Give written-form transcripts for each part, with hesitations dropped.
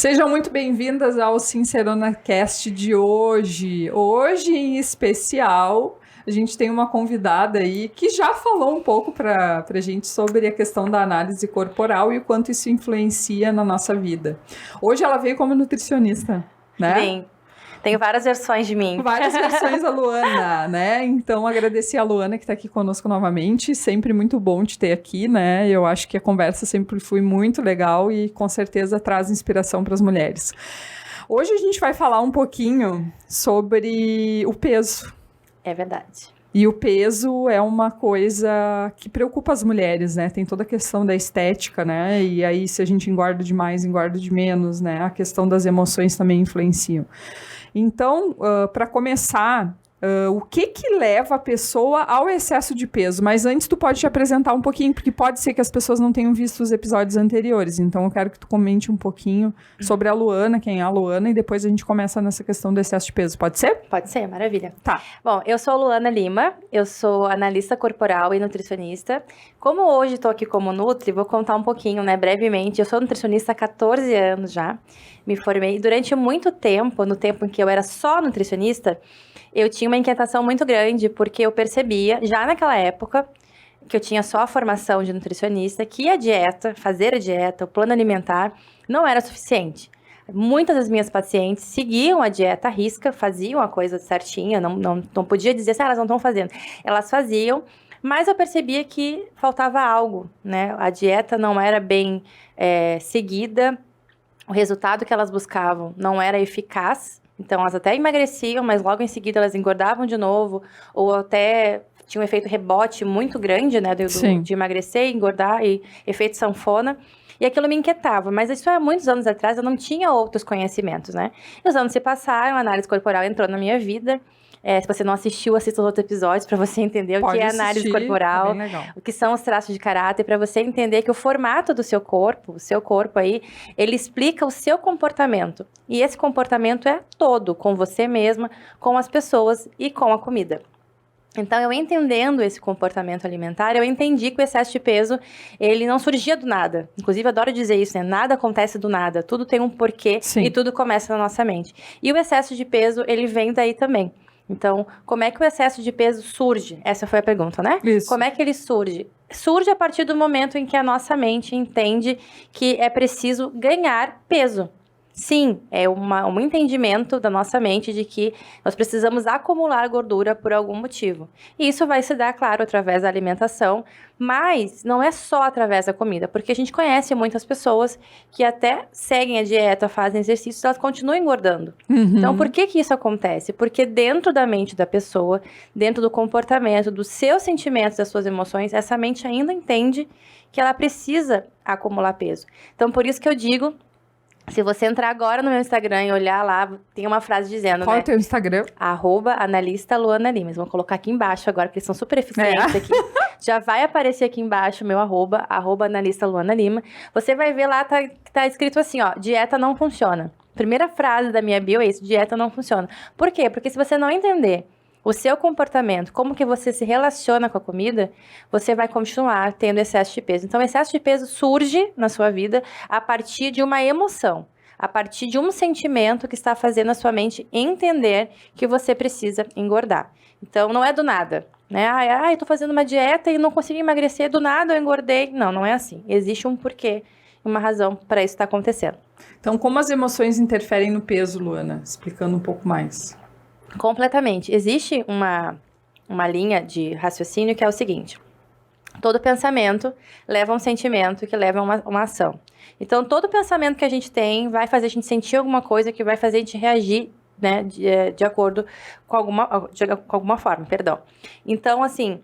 Sejam muito bem-vindas ao SinceronaCast de hoje. Hoje, em especial, a gente tem uma convidada aí que já falou um pouco pra gente sobre a questão da análise corporal e o quanto isso influencia na nossa vida. Hoje ela veio como nutricionista, né? Bem, tenho várias versões de mim. Várias versões da Luana, né? Então, agradecer a Luana que está aqui conosco novamente. Sempre muito bom te ter aqui, né? Eu acho que a conversa sempre foi muito legal e com certeza traz inspiração para as mulheres. Hoje a gente vai falar um pouquinho sobre o peso. É verdade. E o peso é uma coisa que preocupa as mulheres, né? Tem toda a questão da estética, né? E aí, se a gente engorda de mais, engorda de menos, né? A questão das emoções também influenciam. Então, para começar, o que leva a pessoa ao excesso de peso? Mas antes tu pode te apresentar um pouquinho, porque pode ser que as pessoas não tenham visto os episódios anteriores. Então, eu quero que tu comente um pouquinho sobre a Luana, quem é a Luana, e depois a gente começa nessa questão do excesso de peso. Pode ser? Pode ser, maravilha. Tá. Bom, eu sou a Luana Lima, eu sou analista corporal e nutricionista. Como hoje estou aqui como Nutri, vou contar um pouquinho, né, brevemente. Eu sou nutricionista há 14 anos já. Me formei durante muito tempo, no tempo em que eu era só nutricionista, eu tinha uma inquietação muito grande, porque eu percebia, já naquela época, que eu tinha só a formação de nutricionista, que a dieta, fazer a dieta, o plano alimentar, não era suficiente. Muitas das minhas pacientes seguiam a dieta à risca, faziam a coisa certinha, não podia dizer se elas não estão fazendo. Elas faziam, mas eu percebia que faltava algo, né? A dieta não era bem seguida, o resultado que elas buscavam não era eficaz, então elas até emagreciam, mas logo em seguida elas engordavam de novo, ou até tinha um efeito rebote muito grande, né, de emagrecer, engordar e efeito sanfona, e aquilo me inquietava, mas isso há muitos anos atrás eu não tinha outros conhecimentos, né, e os anos se passaram, a análise corporal entrou na minha vida. Se você não assistiu, assista os outros episódios para você entender o que é análise corporal, o que são os traços de caráter, para você entender que o formato do seu corpo aí, ele explica o seu comportamento. E esse comportamento é todo, com você mesma, com as pessoas e com a comida. Então, eu entendendo esse comportamento alimentar, eu entendi que o excesso de peso, ele não surgia do nada. Inclusive, eu adoro dizer isso, né? Nada acontece do nada. Tudo tem um porquê. Sim. E tudo começa na nossa mente. E o excesso de peso, ele vem daí também. Então, como é que o excesso de peso surge? Essa foi a pergunta, né? Isso. Como é que ele surge? Surge a partir do momento em que a nossa mente entende que é preciso ganhar peso. Sim, é um entendimento da nossa mente de que nós precisamos acumular gordura por algum motivo. E isso vai se dar, claro, através da alimentação, mas não é só através da comida, porque a gente conhece muitas pessoas que até seguem a dieta, fazem exercícios, elas continuam engordando. Uhum. Então, por que isso acontece? Porque dentro da mente da pessoa, dentro do comportamento, dos seus sentimentos, das suas emoções, essa mente ainda entende que ela precisa acumular peso. Então, por isso que eu digo, se você entrar agora no meu Instagram e olhar lá, tem uma frase dizendo, Qual é o teu Instagram? @analista_Luana_Lima. Vão colocar aqui embaixo agora, porque eles são super eficientes aqui. Já vai aparecer aqui embaixo o meu @analista_Luana_Lima. Você vai ver lá, tá escrito assim, ó, dieta não funciona. Primeira frase da minha bio é isso, dieta não funciona. Por quê? Porque se você não entender o seu comportamento, como que você se relaciona com a comida, você vai continuar tendo excesso de peso. Então, o excesso de peso surge na sua vida a partir de uma emoção, a partir de um sentimento que está fazendo a sua mente entender que você precisa engordar. Então, não é do nada, né? Eu tô fazendo uma dieta e não consigo emagrecer, do nada eu engordei. Não, não é assim. Existe um porquê, uma razão para isso estar acontecendo. Então, como as emoções interferem no peso, Luana? Explicando um pouco mais. Completamente. Existe uma linha de raciocínio que é o seguinte: todo pensamento leva a um sentimento que leva a uma ação. Então, todo pensamento que a gente tem vai fazer a gente sentir alguma coisa que vai fazer a gente reagir, né, de acordo com alguma forma, perdão. Então, assim,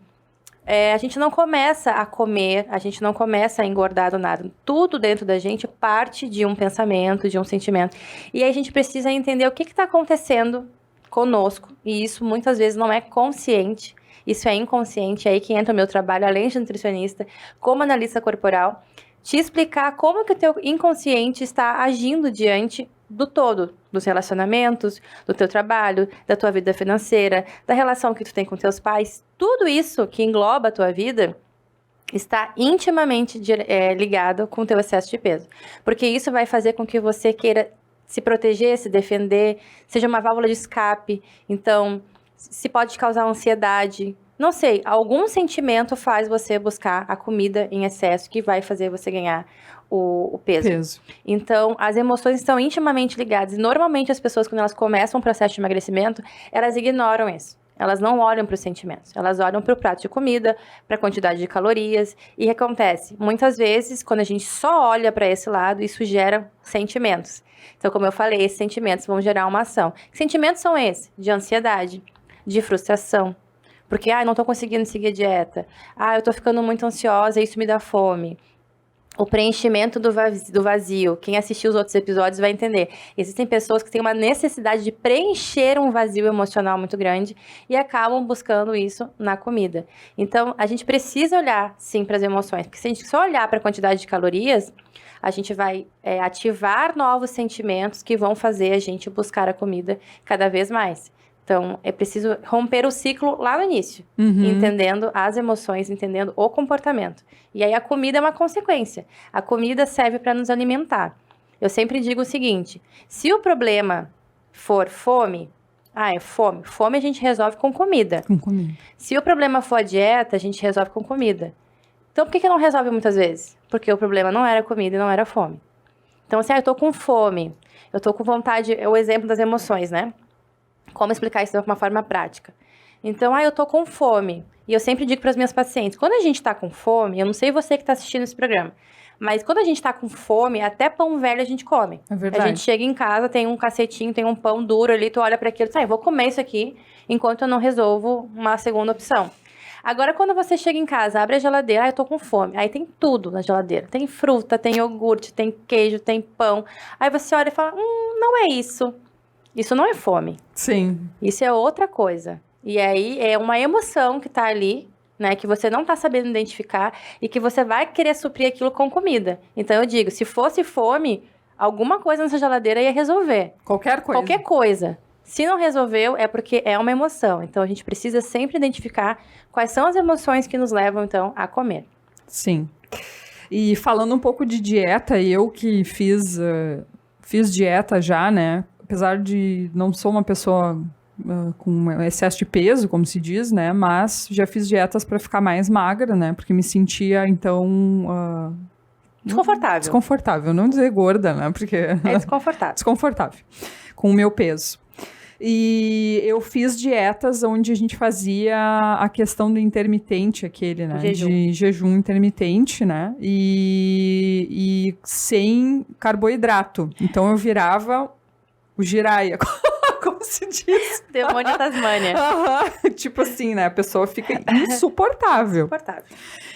a gente não começa a comer, a gente não começa a engordar do nada. Tudo dentro da gente parte de um pensamento, de um sentimento. E aí a gente precisa entender o que está acontecendo conosco, e isso muitas vezes não é consciente, isso é inconsciente, é aí que entra o meu trabalho, além de nutricionista, como analista corporal, te explicar como que o teu inconsciente está agindo diante do todo, dos relacionamentos, do teu trabalho, da tua vida financeira, da relação que tu tem com teus pais, tudo isso que engloba a tua vida, está intimamente ligado com o teu excesso de peso. Porque isso vai fazer com que você queira se proteger, se defender, seja uma válvula de escape. Então, se pode causar ansiedade. Não sei, algum sentimento faz você buscar a comida em excesso que vai fazer você ganhar o peso. Então, as emoções estão intimamente ligadas. E, normalmente, as pessoas, quando elas começam um processo de emagrecimento, elas ignoram isso. Elas não olham para os sentimentos, elas olham para o prato de comida, para a quantidade de calorias. E o que acontece? Muitas vezes, quando a gente só olha para esse lado, isso gera sentimentos. Então, como eu falei, esses sentimentos vão gerar uma ação. Que sentimentos são esses? De ansiedade, de frustração. Porque, não estou conseguindo seguir a dieta. Eu estou ficando muito ansiosa e isso me dá fome. O preenchimento do vazio. Quem assistiu os outros episódios vai entender. Existem pessoas que têm uma necessidade de preencher um vazio emocional muito grande e acabam buscando isso na comida. Então, a gente precisa olhar, sim, para as emoções. Porque se a gente só olhar para a quantidade de calorias, a gente vai ativar novos sentimentos que vão fazer a gente buscar a comida cada vez mais. Então, é preciso romper o ciclo lá no início, entendendo as emoções, entendendo o comportamento. E aí, a comida é uma consequência. A comida serve para nos alimentar. Eu sempre digo o seguinte, se o problema for fome, é fome. Fome a gente resolve com comida. Com comida. Se o problema for a dieta, a gente resolve com comida. Então, por que não resolve muitas vezes? Porque o problema não era comida e não era fome. Então, assim, eu tô com fome, eu tô com vontade, é o exemplo das emoções, né? Como explicar isso de uma forma prática? Então, eu tô com fome. E eu sempre digo para as minhas pacientes, quando a gente tá com fome, eu não sei você que tá assistindo esse programa, mas quando a gente tá com fome, até pão velho a gente come. É verdade. A gente chega em casa, tem um cacetinho, tem um pão duro ali, tu olha para aquilo, eu vou comer isso aqui, enquanto eu não resolvo uma segunda opção. Agora, quando você chega em casa, abre a geladeira, eu tô com fome. Aí tem tudo na geladeira. Tem fruta, tem iogurte, tem queijo, tem pão. Aí você olha e fala, não é isso. Isso não é fome. Sim. Isso é outra coisa. E aí é uma emoção que tá ali, né? Que você não tá sabendo identificar e que você vai querer suprir aquilo com comida. Então eu digo, se fosse fome, alguma coisa nessa geladeira ia resolver. Qualquer coisa. Qualquer coisa. Se não resolveu, é porque é uma emoção. Então a gente precisa sempre identificar quais são as emoções que nos levam, então, a comer. Sim. E falando um pouco de dieta, eu que fiz dieta já, né? Apesar de não sou uma pessoa com excesso de peso, como se diz, né? Mas já fiz dietas para ficar mais magra, né? Porque me sentia, então... Desconfortável. Desconfortável, não dizer gorda, né? Porque... É desconfortável. Desconfortável, com o meu peso. E eu fiz dietas onde a gente fazia a questão do intermitente, aquele, né? De jejum intermitente, né? E sem carboidrato. Então eu virava o giraia, como se diz. Demônio Tasmânia. Tipo assim, né? A pessoa fica insuportável.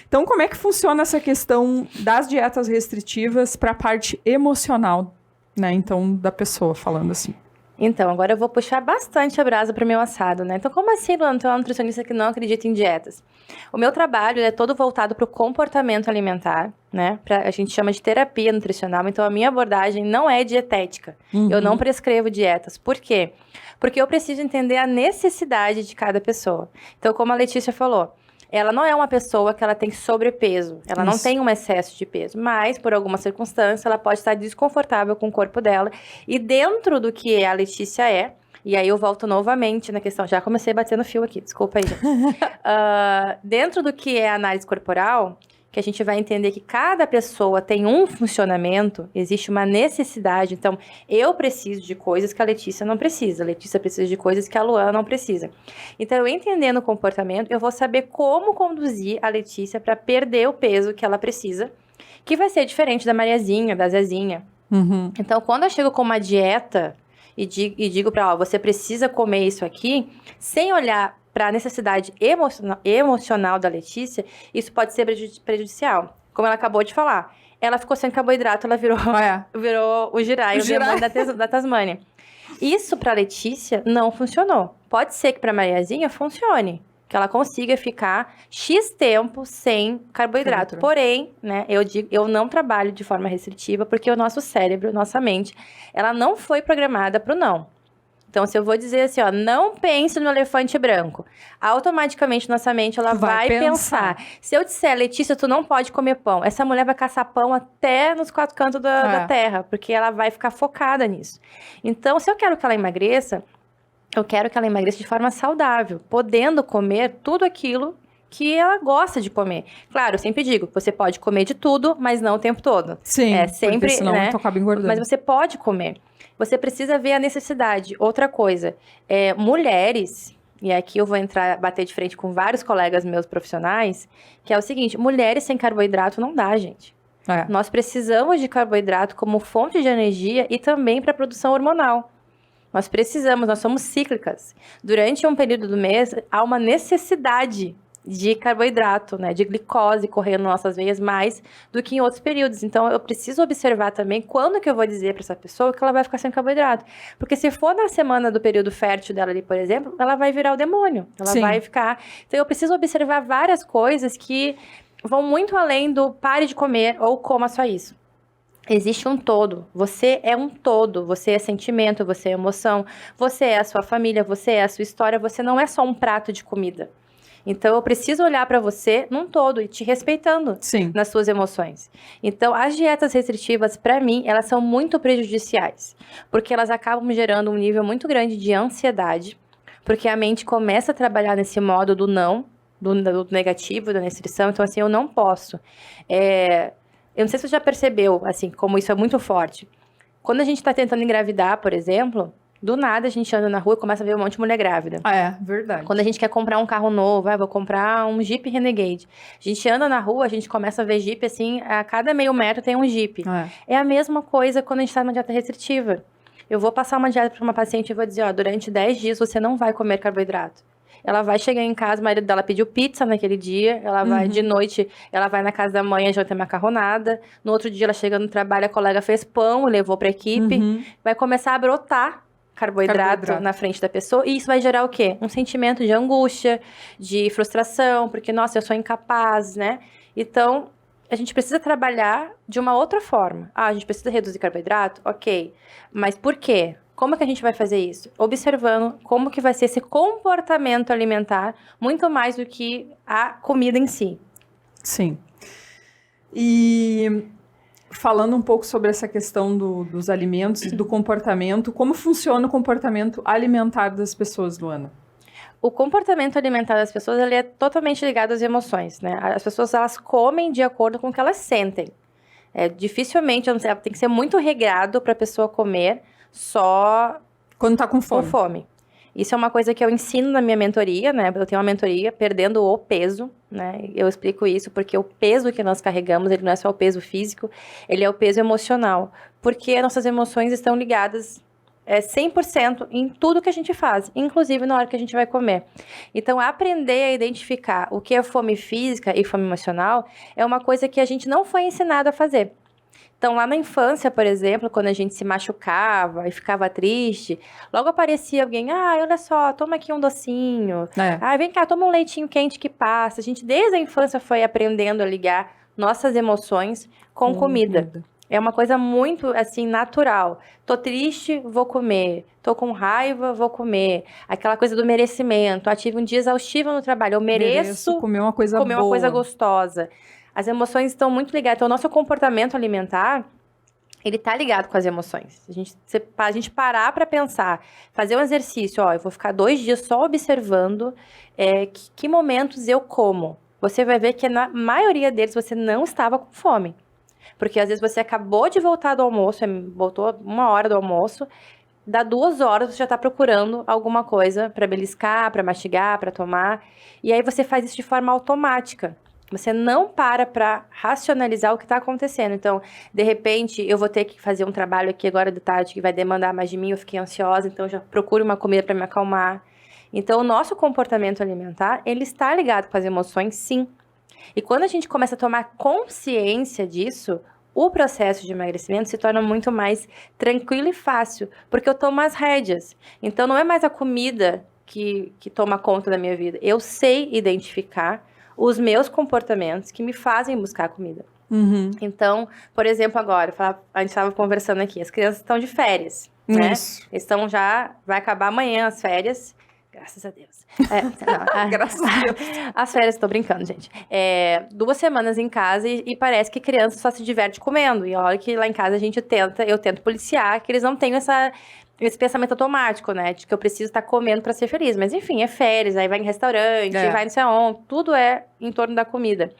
Então, como é que funciona essa questão das dietas restritivas para a parte emocional, né? Então, da pessoa falando assim. Então, agora eu vou puxar bastante a brasa para o meu assado, né? Então, como assim, Luana, tu é uma nutricionista que não acredita em dietas? O meu trabalho é todo voltado para o comportamento alimentar, né? A gente chama de terapia nutricional, então a minha abordagem não é dietética. Eu não prescrevo dietas. Por quê? Porque eu preciso entender a necessidade de cada pessoa. Então, como a Letícia falou, ela não é uma pessoa que ela tem sobrepeso, ela não tem um excesso de peso, mas por alguma circunstância ela pode estar desconfortável com o corpo dela e dentro do que a Letícia e aí eu volto novamente na questão, já comecei a bater no fio aqui, desculpa aí, gente. Dentro do que é a análise corporal, que a gente vai entender que cada pessoa tem um funcionamento, existe uma necessidade. Então, eu preciso de coisas que a Letícia não precisa. A Letícia precisa de coisas que a Luana não precisa. Então, eu entendendo o comportamento, eu vou saber como conduzir a Letícia para perder o peso que ela precisa, que vai ser diferente da Mariazinha, da Zezinha. Então, quando eu chego com uma dieta e digo para ela, você precisa comer isso aqui, sem olhar para a necessidade emocional da Letícia, isso pode ser prejudicial. Como ela acabou de falar. Ela ficou sem carboidrato, ela virou o giraia, o demônio da Tasmânia. Isso para a Letícia não funcionou. Pode ser que para a Mariazinha funcione. Que ela consiga ficar X tempo sem carboidrato. Porém, né, eu não trabalho de forma restritiva, porque o nosso cérebro, nossa mente, ela não foi programada para o não. Então, se eu vou dizer assim, ó, não pense no elefante branco, automaticamente nossa mente, ela vai pensar. Se eu disser, Letícia, tu não pode comer pão, essa mulher vai caçar pão até nos 4 cantos da terra, porque ela vai ficar focada nisso. Então, se eu quero que ela emagreça, eu quero que ela emagreça de forma saudável, podendo comer tudo aquilo que ela gosta de comer. Claro, eu sempre digo, você pode comer de tudo, mas não o tempo todo. Sim, sempre, porque senão tu acaba engordando. Mas você pode comer. Você precisa ver a necessidade. Outra coisa, mulheres, e aqui eu vou bater de frente com vários colegas meus profissionais, que é o seguinte, mulheres sem carboidrato não dá, gente. Nós precisamos de carboidrato como fonte de energia e também para produção hormonal. Nós somos cíclicas. Durante um período do mês, há uma necessidade de carboidrato, né, de glicose correndo nas nossas veias mais do que em outros períodos. Então, eu preciso observar também quando que eu vou dizer para essa pessoa que ela vai ficar sem carboidrato. Porque se for na semana do período fértil dela ali, por exemplo, ela vai virar o demônio. Ela vai ficar... Então, eu preciso observar várias coisas que vão muito além do pare de comer ou coma só isso. Existe um todo, você é um todo, você é sentimento, você é emoção, você é a sua família, você é a sua história, você não é só um prato de comida. Então, eu preciso olhar para você num todo e te respeitando nas suas emoções. Então, as dietas restritivas, para mim, elas são muito prejudiciais, porque elas acabam gerando um nível muito grande de ansiedade, porque a mente começa a trabalhar nesse modo do não, do negativo, da restrição. Então, assim, eu não posso. Eu não sei se você já percebeu, assim, como isso é muito forte. Quando a gente está tentando engravidar, por exemplo, do nada a gente anda na rua e começa a ver um monte de mulher grávida. Verdade. Quando a gente quer comprar um carro novo, vou comprar um Jeep Renegade. A gente anda na rua, a gente começa a ver Jeep, assim, a cada meio metro tem um Jeep. É a mesma coisa quando a gente está numa dieta restritiva. Eu vou passar uma dieta para uma paciente e vou dizer, durante 10 dias você não vai comer carboidrato. Ela vai chegar em casa, o marido dela pediu pizza naquele dia, ela vai de noite, ela vai na casa da mãe, já tem macarronada. No outro dia, ela chega no trabalho, a colega fez pão, levou para a equipe. Vai começar a brotar carboidrato na frente da pessoa. E isso vai gerar o quê? Um sentimento de angústia, de frustração, porque, nossa, eu sou incapaz, né? Então, a gente precisa trabalhar de uma outra forma. A gente precisa reduzir carboidrato? Ok. Mas por quê? Como é que a gente vai fazer isso? Observando como que vai ser esse comportamento alimentar, muito mais do que a comida em si. Sim. E falando um pouco sobre essa questão dos alimentos e do comportamento, como funciona o comportamento alimentar das pessoas, Luana? O comportamento alimentar das pessoas, ele é totalmente ligado às emoções, né? As pessoas, elas comem de acordo com o que elas sentem. Dificilmente, tem que ser muito regrado para a pessoa comer só quando tá com fome. Isso é uma coisa que eu ensino na minha mentoria, né? Eu tenho uma mentoria perdendo o peso, né? Eu explico isso porque o peso que nós carregamos, ele não é só o peso físico, ele é o peso emocional. Porque nossas emoções estão ligadas 100% em tudo que a gente faz, inclusive na hora que a gente vai comer. Então, aprender a identificar o que é fome física e fome emocional é uma coisa que a gente não foi ensinado a fazer. Então, lá na infância, por exemplo, quando a gente se machucava e ficava triste, logo aparecia alguém, olha só, toma aqui um docinho. Vem cá, toma um leitinho quente que passa. A gente, desde a infância, foi aprendendo a ligar nossas emoções com comida. É uma coisa muito, assim, natural. Tô triste, vou comer. Tô com raiva, vou comer. Aquela coisa do merecimento. Tive um dia exaustivo no trabalho. Eu mereço comer uma coisa boa. Uma coisa gostosa. As emoções estão muito ligadas. Então, o nosso comportamento alimentar, ele tá ligado com as emoções. A gente parar para pensar, fazer um exercício, eu vou ficar 2 dias só observando que momentos eu como. Você vai ver que na maioria deles você não estava com fome. Porque às vezes você acabou de voltar do almoço, voltou 1 hora do almoço, dá 2 horas você já está procurando alguma coisa para beliscar, para mastigar, para tomar. E aí você faz isso de forma automática. Você não para racionalizar o que está acontecendo. Então, de repente, eu vou ter que fazer um trabalho aqui agora de tarde que vai demandar mais de mim, eu fiquei ansiosa, então eu já procuro uma comida para me acalmar. Então, o nosso comportamento alimentar, ele está ligado com as emoções, sim. E quando a gente começa a tomar consciência disso, o processo de emagrecimento se torna muito mais tranquilo e fácil, porque eu tomo as rédeas. Então, não é mais a comida que toma conta da minha vida. Eu sei identificar os meus comportamentos que me fazem buscar comida. Então, por exemplo, agora, a gente estava conversando aqui, as crianças estão de férias. né? Isso. Estão já... Vai acabar amanhã as férias. Graças a Deus. Graças a Deus. As férias, tô brincando, gente. 2 semanas em casa e parece que criança só se diverte comendo. E olha que lá em casa eu tento policiar, que eles não tenham esse pensamento automático, né? De que eu preciso estar comendo pra ser feliz. Mas enfim, é férias, aí vai em restaurante, vai não sei aonde, tudo é em torno da comida.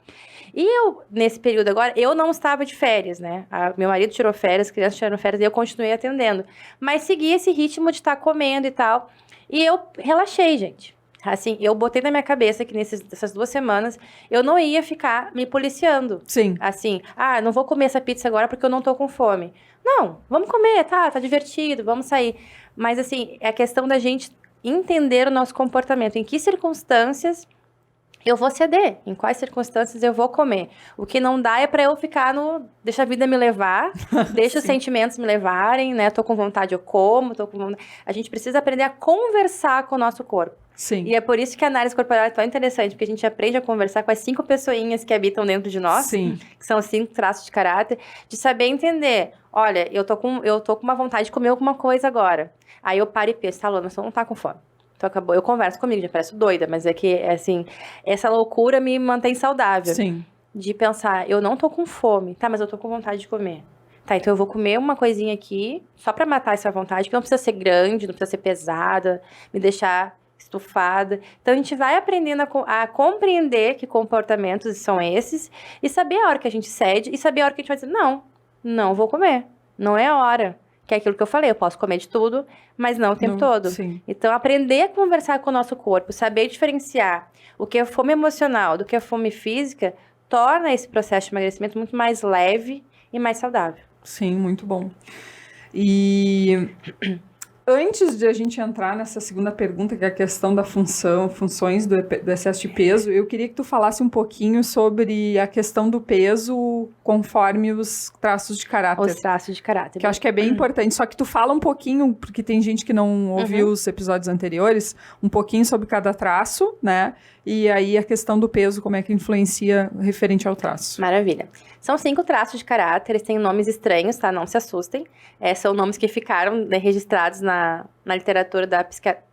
E eu, nesse período agora, eu não estava de férias, né? Meu marido tirou férias, as crianças tiraram férias e eu continuei atendendo. Mas segui esse ritmo de estar comendo e tal. E eu relaxei, gente. Assim, eu botei na minha cabeça que nessas 2 semanas eu não ia ficar me policiando. Sim. Assim, não vou comer essa pizza agora porque eu não tô com fome. Não, vamos comer, tá divertido, vamos sair. Mas assim, é a questão da gente entender o nosso comportamento. Em que circunstâncias eu vou ceder, em quais circunstâncias eu vou comer. O que não dá é pra eu ficar deixa a vida me levar, deixa os sentimentos me levarem, né? Tô com vontade, eu como, tô com vontade. A gente precisa aprender a conversar com o nosso corpo. Sim. E é por isso que a análise corporal é tão interessante, porque a gente aprende a conversar com as 5 pessoinhas que habitam dentro de nós, Sim. que são os 5 traços de caráter, de saber entender, olha, eu tô com uma vontade de comer alguma coisa agora. Aí eu paro e penso, tá, Luana, você não tá com fome. Então acabou, eu converso comigo, já parece doida, mas é que, assim, essa loucura me mantém saudável. Sim. De pensar, eu não tô com fome, tá, mas eu tô com vontade de comer. Tá, então eu vou comer uma coisinha aqui, só pra matar essa vontade, que não precisa ser grande, não precisa ser pesada, me deixar estufada. Então a gente vai aprendendo a compreender que comportamentos são esses, e saber a hora que a gente cede, e saber a hora que a gente vai dizer, não vou comer, não é a hora. Que é aquilo que eu falei, eu posso comer de tudo, mas não o tempo todo. Sim. Então, aprender a conversar com o nosso corpo, saber diferenciar o que é fome emocional do que é fome física, torna esse processo de emagrecimento muito mais leve e mais saudável. Sim, muito bom. E antes de a gente entrar nessa segunda pergunta, que é a questão da funções do excesso de peso, eu queria que tu falasse um pouquinho sobre a questão do peso conforme os traços de caráter. Os traços de caráter. Que eu acho que é bem importante. Só que tu fala um pouquinho, porque tem gente que não ouviu os episódios anteriores, um pouquinho sobre cada traço, né? E aí a questão do peso, como é que influencia referente ao traço. Maravilha. São 5 traços de caráter, eles têm nomes estranhos, tá? Não se assustem. São nomes que ficaram, né, registrados na literatura da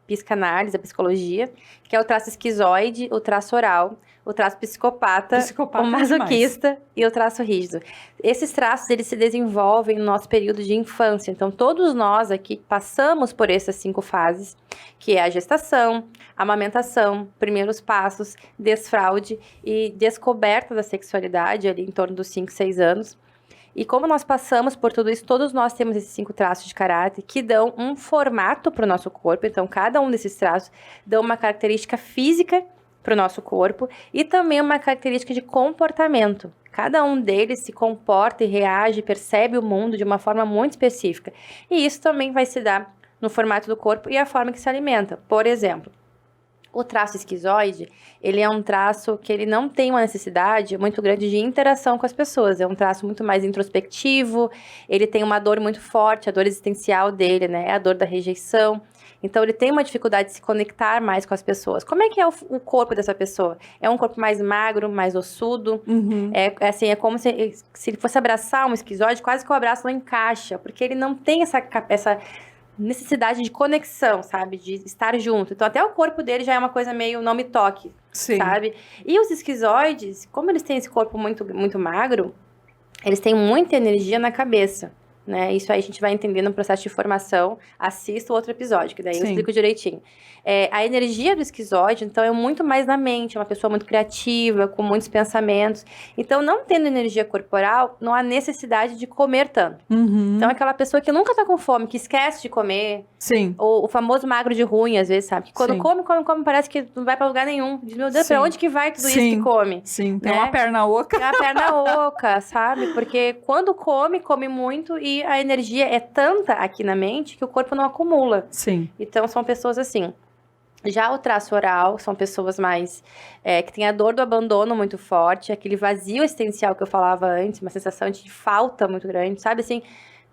psicanálise, da psicologia, que é o traço esquizoide, o traço oral, o traço psicopata o masoquista e o traço rígido. Esses traços, eles se desenvolvem no nosso período de infância. Então, todos nós aqui passamos por essas 5 fases, que é a gestação, a amamentação, primeiros passos, desfraude e descoberta da sexualidade, ali em torno dos 5, 6 anos. E como nós passamos por tudo isso, todos nós temos esses 5 traços de caráter que dão um formato para o nosso corpo. Então, cada um desses traços dão uma característica física para o nosso corpo e também uma característica de comportamento. Cada um deles se comporta e reage, percebe o mundo de uma forma muito específica. E isso também vai se dar no formato do corpo e a forma que se alimenta. Por exemplo, o traço esquizoide, ele é um traço que ele não tem uma necessidade muito grande de interação com as pessoas. É um traço muito mais introspectivo, ele tem uma dor muito forte, a dor existencial dele, né? É a dor da rejeição. Então, ele tem uma dificuldade de se conectar mais com as pessoas. Como é que é o corpo dessa pessoa? É um corpo mais magro, mais ossudo. É como se ele fosse abraçar um esquizoide, quase que o abraço não encaixa, porque ele não tem essa necessidade de conexão, sabe? De estar junto. Então, até o corpo dele já é uma coisa meio não me toque, sabe? E os esquizoides, como eles têm esse corpo muito, muito magro, eles têm muita energia na cabeça. Né? Isso aí a gente vai entender no processo de formação. Assista o outro episódio, que daí eu explico direitinho. A energia do esquizoide, então, é muito mais na mente. É uma pessoa muito criativa, com muitos pensamentos. Então, não tendo energia corporal, não há necessidade de comer tanto. Então, aquela pessoa que nunca tá com fome, que esquece de comer. Sim. Ou o famoso magro de ruim, às vezes, sabe? Que quando come, parece que não vai pra lugar nenhum. Diz, meu Deus, pra onde que vai tudo isso que come? Sim, tem uma perna oca. Tem uma perna oca, sabe? Porque quando come muito e a energia é tanta aqui na mente que o corpo não acumula. Sim. Então, são pessoas assim. Já o traço oral são pessoas mais que têm a dor do abandono muito forte, aquele vazio existencial que eu falava antes, uma sensação de falta muito grande, sabe? Assim,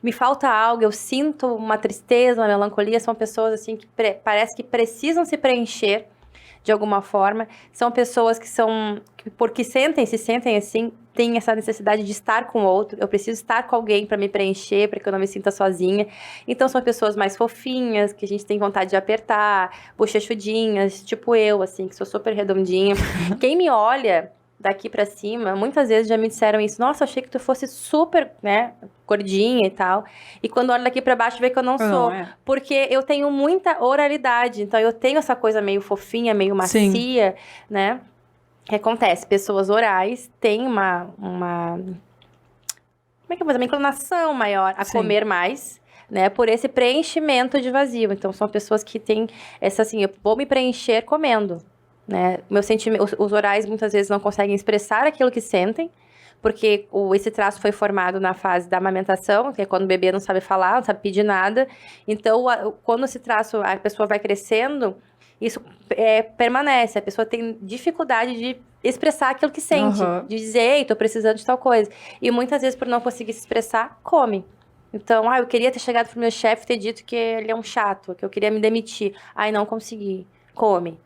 me falta algo, eu sinto uma tristeza, uma melancolia. São pessoas assim que parece que precisam se preencher de alguma forma. São pessoas que porque se sentem assim, têm essa necessidade de estar com o outro, eu preciso estar com alguém para me preencher, para que eu não me sinta sozinha. Então, são pessoas mais fofinhas, que a gente tem vontade de apertar, bochechudinhas, tipo eu, assim, que sou super redondinha. Quem me olha daqui pra cima, muitas vezes já me disseram isso. Nossa, achei que tu fosse super, né, gordinha e tal. E quando olho daqui pra baixo, vê que eu não sou. Porque eu tenho muita oralidade. Então, eu tenho essa coisa meio fofinha, meio macia, né? O que acontece? Pessoas orais têm como é que eu vou dizer? Uma inclinação maior a comer mais, né? Por esse preenchimento de vazio. Então, são pessoas que têm essa, assim, eu vou me preencher comendo. Né? Os orais muitas vezes não conseguem expressar aquilo que sentem, porque esse traço foi formado na fase da amamentação, que é quando o bebê não sabe falar, não sabe pedir nada. Então, quando esse traço, a pessoa vai crescendo, isso permanece. A pessoa tem dificuldade de expressar aquilo que sente, de dizer, ei, tô precisando de tal coisa. E muitas vezes, por não conseguir se expressar, come. Então, eu queria ter chegado pro meu chefe e ter dito que ele é um chato, que eu queria me demitir. Ai, não consegui. Come.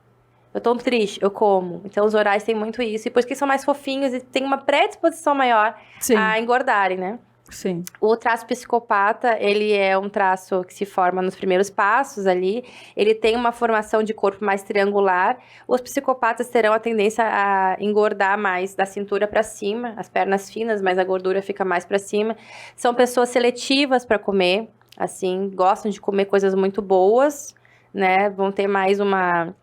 Eu tô triste, eu como. Então, os orais têm muito isso. E por isso que são mais fofinhos e têm uma predisposição maior a engordarem, né? Sim. O traço psicopata, ele é um traço que se forma nos primeiros passos ali. Ele tem uma formação de corpo mais triangular. Os psicopatas terão a tendência a engordar mais da cintura para cima. As pernas finas, mas a gordura fica mais para cima. São pessoas seletivas para comer. Assim, gostam de comer coisas muito boas, né? Vão ter mais uma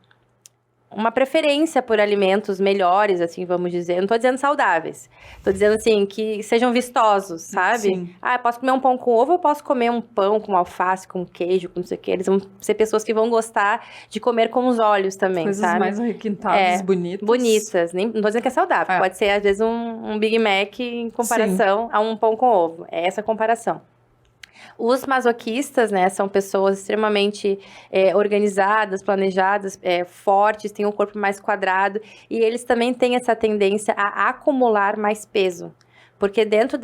preferência por alimentos melhores, assim, vamos dizer. Eu não tô dizendo saudáveis. Tô dizendo, assim, que sejam vistosos, sabe? Sim. Eu posso comer um pão com ovo, eu posso comer um pão com alface, com queijo, com não sei o quê. Eles vão ser pessoas que vão gostar de comer com os olhos também, coisas sabe? mais requintadas, bonitas. Bonitas. Não tô dizendo que é saudável. Pode ser, às vezes, um Big Mac em comparação a um pão com ovo. É essa a comparação. Os masoquistas, né, são pessoas extremamente organizadas, planejadas, fortes, têm um corpo mais quadrado, e eles também têm essa tendência a acumular mais peso. Porque dentro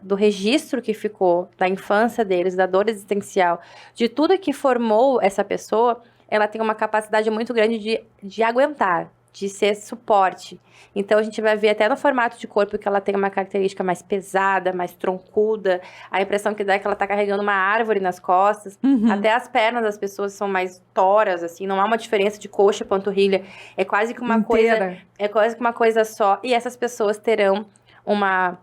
do registro que ficou da infância deles, da dor existencial, de tudo que formou essa pessoa, ela tem uma capacidade muito grande de aguentar, de ser suporte. Então, a gente vai ver até no formato de corpo que ela tem uma característica mais pesada, mais troncuda. A impressão que dá é que ela tá carregando uma árvore nas costas. Até as pernas das pessoas são mais toras, assim. Não há uma diferença de coxa e panturrilha. É quase que uma coisa... É quase que uma coisa só. E essas pessoas terão uma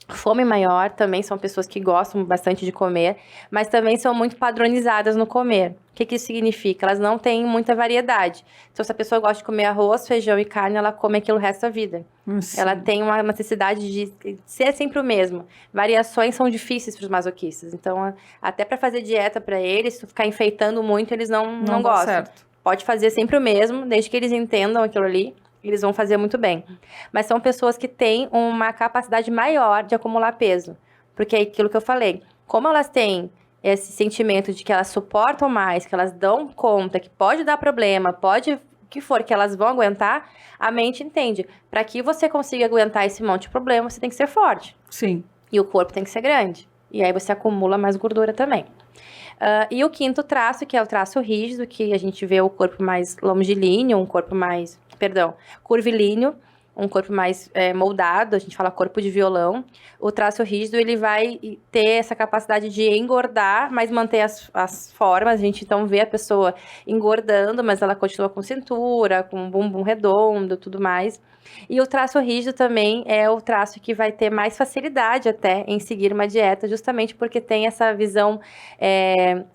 fome maior, também são pessoas que gostam bastante de comer, mas também são muito padronizadas no comer. O que isso significa? Elas não têm muita variedade. Então, se a pessoa gosta de comer arroz, feijão e carne, ela come aquilo o resto da vida. Sim. Ela tem uma necessidade de ser sempre o mesmo. Variações são difíceis para os masoquistas. Então, até para fazer dieta para eles, se ficar enfeitando muito, eles não gostam. Certo. Pode fazer sempre o mesmo, desde que eles entendam aquilo ali. Eles vão fazer muito bem. Mas são pessoas que têm uma capacidade maior de acumular peso. Porque é aquilo que eu falei. Como elas têm esse sentimento de que elas suportam mais, que elas dão conta, que pode dar problema, pode o que for, que elas vão aguentar, a mente entende. Para que você consiga aguentar esse monte de problema, você tem que ser forte. Sim. E o corpo tem que ser grande. E aí você acumula mais gordura também. E o quinto traço, que é o traço rígido, que a gente vê o corpo mais longilíneo, um corpo mais... curvilíneo, um corpo mais moldado, a gente fala corpo de violão. O traço rígido, ele vai ter essa capacidade de engordar, mas manter as formas. A gente, então, vê a pessoa engordando, mas ela continua com cintura, com um bumbum redondo, tudo mais. E o traço rígido também é o traço que vai ter mais facilidade até em seguir uma dieta, justamente porque tem essa visão,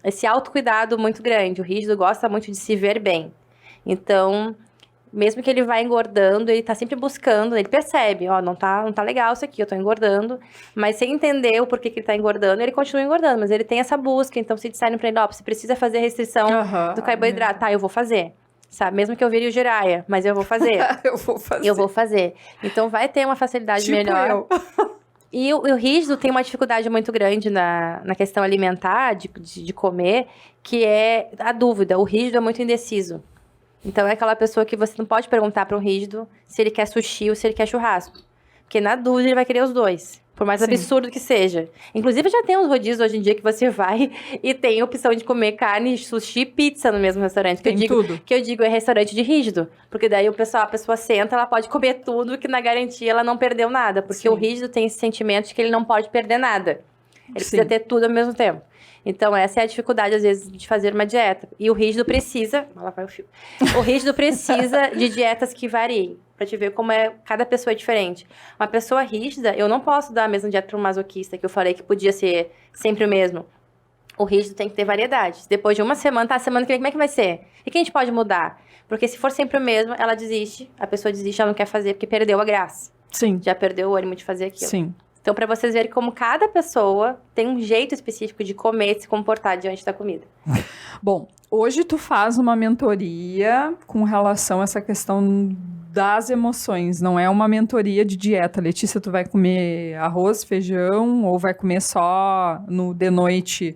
esse autocuidado muito grande. O rígido gosta muito de se ver bem. Então... mesmo que ele vá engordando, ele tá sempre buscando, ele percebe, não tá legal isso aqui, eu tô engordando, mas sem entender o porquê que ele tá engordando, ele continua engordando, mas ele tem essa busca, então se disserem pra ele, você precisa fazer restrição do carboidrato, eu vou fazer, sabe, mesmo que eu vire o Jiraya, mas eu vou fazer. Eu vou fazer. Então vai ter uma facilidade melhor. E o rígido tem uma dificuldade muito grande na questão alimentar, de comer, que é a dúvida, o rígido é muito indeciso. Então, é aquela pessoa que você não pode perguntar para um rígido se ele quer sushi ou se ele quer churrasco. Porque, na dúvida, ele vai querer os dois. Por mais Sim. absurdo que seja. Inclusive, já tem uns rodízios hoje em dia que você vai e tem a opção de comer carne, sushi e pizza no mesmo restaurante. Tem tudo. Que eu digo é restaurante de rígido. Porque daí a pessoa senta, ela pode comer tudo, que na garantia ela não perdeu nada. Porque Sim. o rígido tem esse sentimento de que ele não pode perder nada. Ele precisa ter tudo ao mesmo tempo. Então, essa é a dificuldade, às vezes, de fazer uma dieta. E o rígido precisa... Lá vai o fio. O rígido precisa de dietas que variem. Pra te ver como cada pessoa é diferente. Uma pessoa rígida, eu não posso dar a mesma dieta para um masoquista, que eu falei que podia ser sempre o mesmo. O rígido tem que ter variedade. Depois de uma semana, a semana que vem, como é que vai ser? E que a gente pode mudar? Porque se for sempre o mesmo, ela desiste. A pessoa desiste, ela não quer fazer, porque perdeu a graça. Sim. Já perdeu o ânimo de fazer aquilo. Sim. Então, para vocês verem como cada pessoa tem um jeito específico de comer e se comportar diante da comida. Bom, hoje tu faz uma mentoria com relação a essa questão das emoções. Não é uma mentoria de dieta. Letícia, tu vai comer arroz, feijão ou vai comer só de noite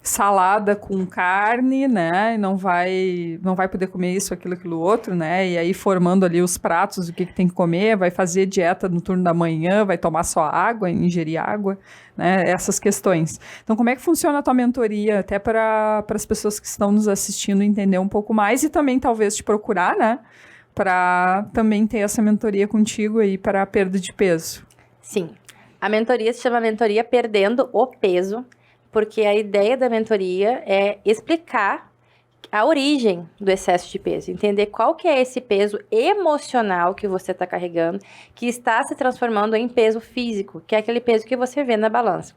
salada com carne, né? E não vai poder comer isso, aquilo, outro, né? E aí formando ali os pratos, o que tem que comer, vai fazer dieta no turno da manhã, vai tomar só água, ingerir água, né? Essas questões. Então, como é que funciona a tua mentoria? Até para as pessoas que estão nos assistindo entender um pouco mais e também talvez te procurar, né? Para também ter essa mentoria contigo aí para a perda de peso. Sim. A mentoria se chama Mentoria Perdendo o Peso, porque a ideia da mentoria é explicar a origem do excesso de peso, entender qual que é esse peso emocional que você está carregando, que está se transformando em peso físico, que é aquele peso que você vê na balança.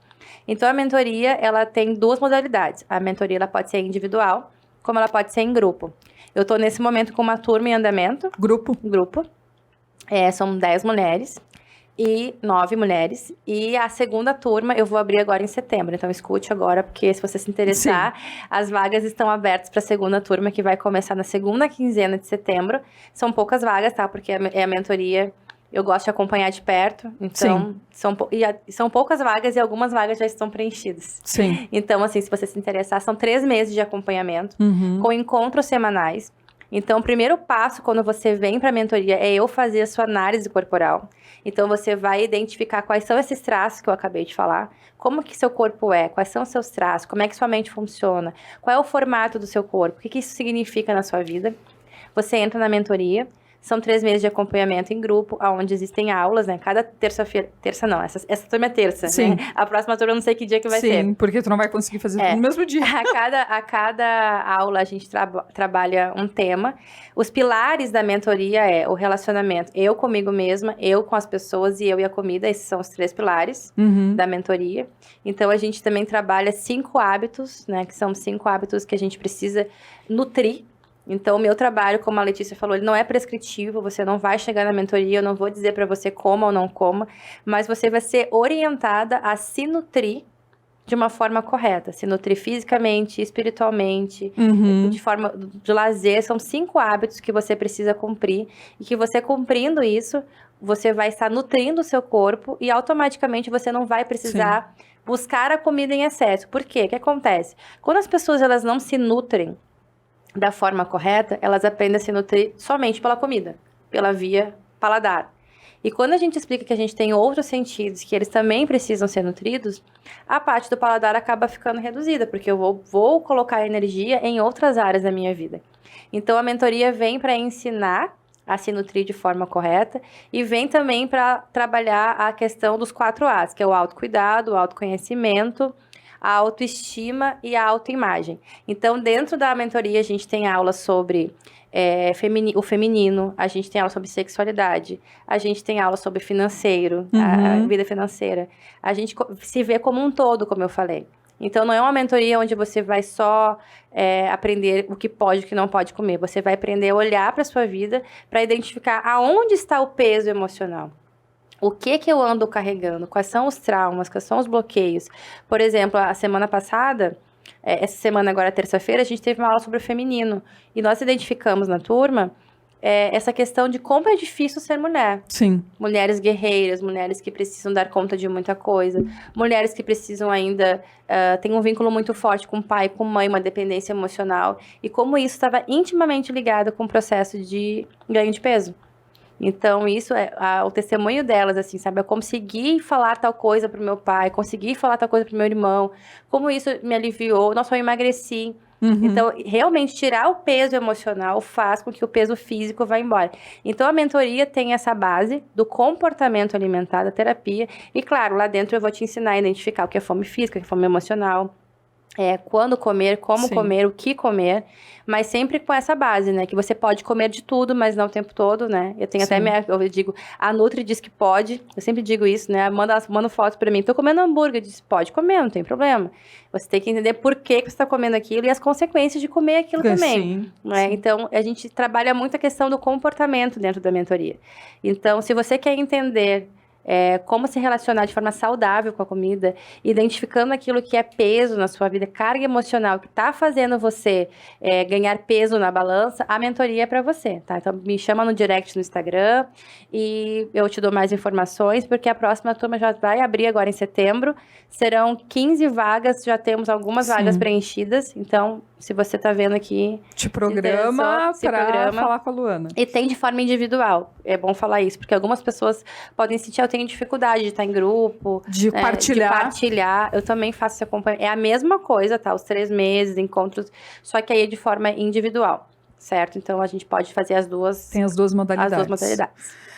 Então, a mentoria, ela tem duas modalidades. A mentoria, ela pode ser individual, como ela pode ser em grupo. Eu estou, nesse momento, com uma turma em andamento. Grupo. São 10 mulheres. E 9 mulheres. E a segunda turma eu vou abrir agora em setembro. Então, escute agora, porque se você se interessar, as vagas estão abertas para a segunda turma, que vai começar na segunda quinzena de setembro. São poucas vagas, tá? Porque é a mentoria, eu gosto de acompanhar de perto. Então, são poucas vagas e algumas vagas já estão preenchidas. Sim. Então, assim, se você se interessar, são 3 meses de acompanhamento, com encontros semanais. Então, o primeiro passo, quando você vem para a mentoria, é eu fazer a sua análise corporal. Então, você vai identificar quais são esses traços que eu acabei de falar, como que seu corpo é, quais são os seus traços, como é que sua mente funciona, qual é o formato do seu corpo, o que isso significa na sua vida. Você entra na mentoria, são 3 meses de acompanhamento em grupo, onde existem aulas, né? Cada terça-feira... Essa turma é terça, Sim. né? A próxima turma eu não sei que dia que vai ser. Sim, porque tu não vai conseguir fazer tudo no mesmo dia. A cada aula a gente trabalha um tema. Os pilares da mentoria é o relacionamento, eu comigo mesma, eu com as pessoas e eu e a comida. Esses são os 3 pilares da mentoria. Então, a gente também trabalha 5 hábitos, né? Que são 5 hábitos que a gente precisa nutrir. Então, o meu trabalho, como a Letícia falou, ele não é prescritivo, você não vai chegar na mentoria, eu não vou dizer para você coma ou não coma, mas você vai ser orientada a se nutrir de uma forma correta, se nutrir fisicamente, espiritualmente, de forma de lazer. São 5 hábitos que você precisa cumprir e que você cumprindo isso, você vai estar nutrindo o seu corpo e automaticamente você não vai precisar buscar a comida em excesso. Por quê? O que acontece? Quando as pessoas elas não se nutrem da forma correta, elas aprendem a se nutrir somente pela comida, pela via paladar. E quando a gente explica que a gente tem outros sentidos, que eles também precisam ser nutridos, a parte do paladar acaba ficando reduzida, porque eu vou colocar energia em outras áreas da minha vida. Então, a mentoria vem para ensinar a se nutrir de forma correta e vem também para trabalhar a questão dos 4 As, que é o autocuidado, o autoconhecimento, a autoestima e a autoimagem. Então, dentro da mentoria, a gente tem aula sobre o feminino, a gente tem aula sobre sexualidade, a gente tem aula sobre financeiro, a vida financeira. A gente se vê como um todo, como eu falei. Então, não é uma mentoria onde você vai só aprender o que pode e o que não pode comer. Você vai aprender a olhar para a sua vida para identificar aonde está o peso emocional. O que eu ando carregando? Quais são os traumas? Quais são os bloqueios? Por exemplo, a semana passada, essa semana agora, terça-feira, a gente teve uma aula sobre o feminino. E nós identificamos na turma essa questão de como é difícil ser mulher. Sim. Mulheres guerreiras, mulheres que precisam dar conta de muita coisa. Mulheres que precisam ainda... tem um vínculo muito forte com o pai, com a mãe, uma dependência emocional. E como isso estava intimamente ligado com o processo de ganho de peso. Então, isso é o testemunho delas, assim, sabe? Eu consegui falar tal coisa pro meu pai, consegui falar tal coisa pro meu irmão, como isso me aliviou, nossa, eu emagreci. Então, realmente, tirar o peso emocional faz com que o peso físico vá embora. Então, a mentoria tem essa base do comportamento alimentar, da terapia. E, claro, lá dentro eu vou te ensinar a identificar o que é fome física, o que é fome emocional. Quando comer, como comer, o que comer, mas sempre com essa base, né? Que você pode comer de tudo, mas não o tempo todo, né? Eu tenho até eu digo, a Nutri diz que pode, eu sempre digo isso, né? Manda foto pra mim, tô comendo hambúrguer, diz, pode comer, não tem problema. Você tem que entender por que você tá comendo aquilo e as consequências de comer aquilo também. Né? Então, a gente trabalha muito a questão do comportamento dentro da mentoria. Então, se você quer entender como se relacionar de forma saudável com a comida, identificando aquilo que é peso na sua vida, carga emocional que está fazendo você ganhar peso na balança, a mentoria é para você, tá? Então, me chama no direct no Instagram e eu te dou mais informações, porque a próxima turma já vai abrir agora em setembro. Serão 15 vagas, já temos algumas vagas preenchidas, então, se você está vendo aqui... Te programa para falar com a Luana. E tem de forma individual, é bom falar isso, porque algumas pessoas podem sentir, eu tenho dificuldade de estar em grupo, de partilhar. Eu também faço esse acompanhamento. É a mesma coisa, tá? Os 3 meses, encontros, só que aí é de forma individual, certo? Então, a gente pode fazer as duas... Tem as duas modalidades. As duas modalidades.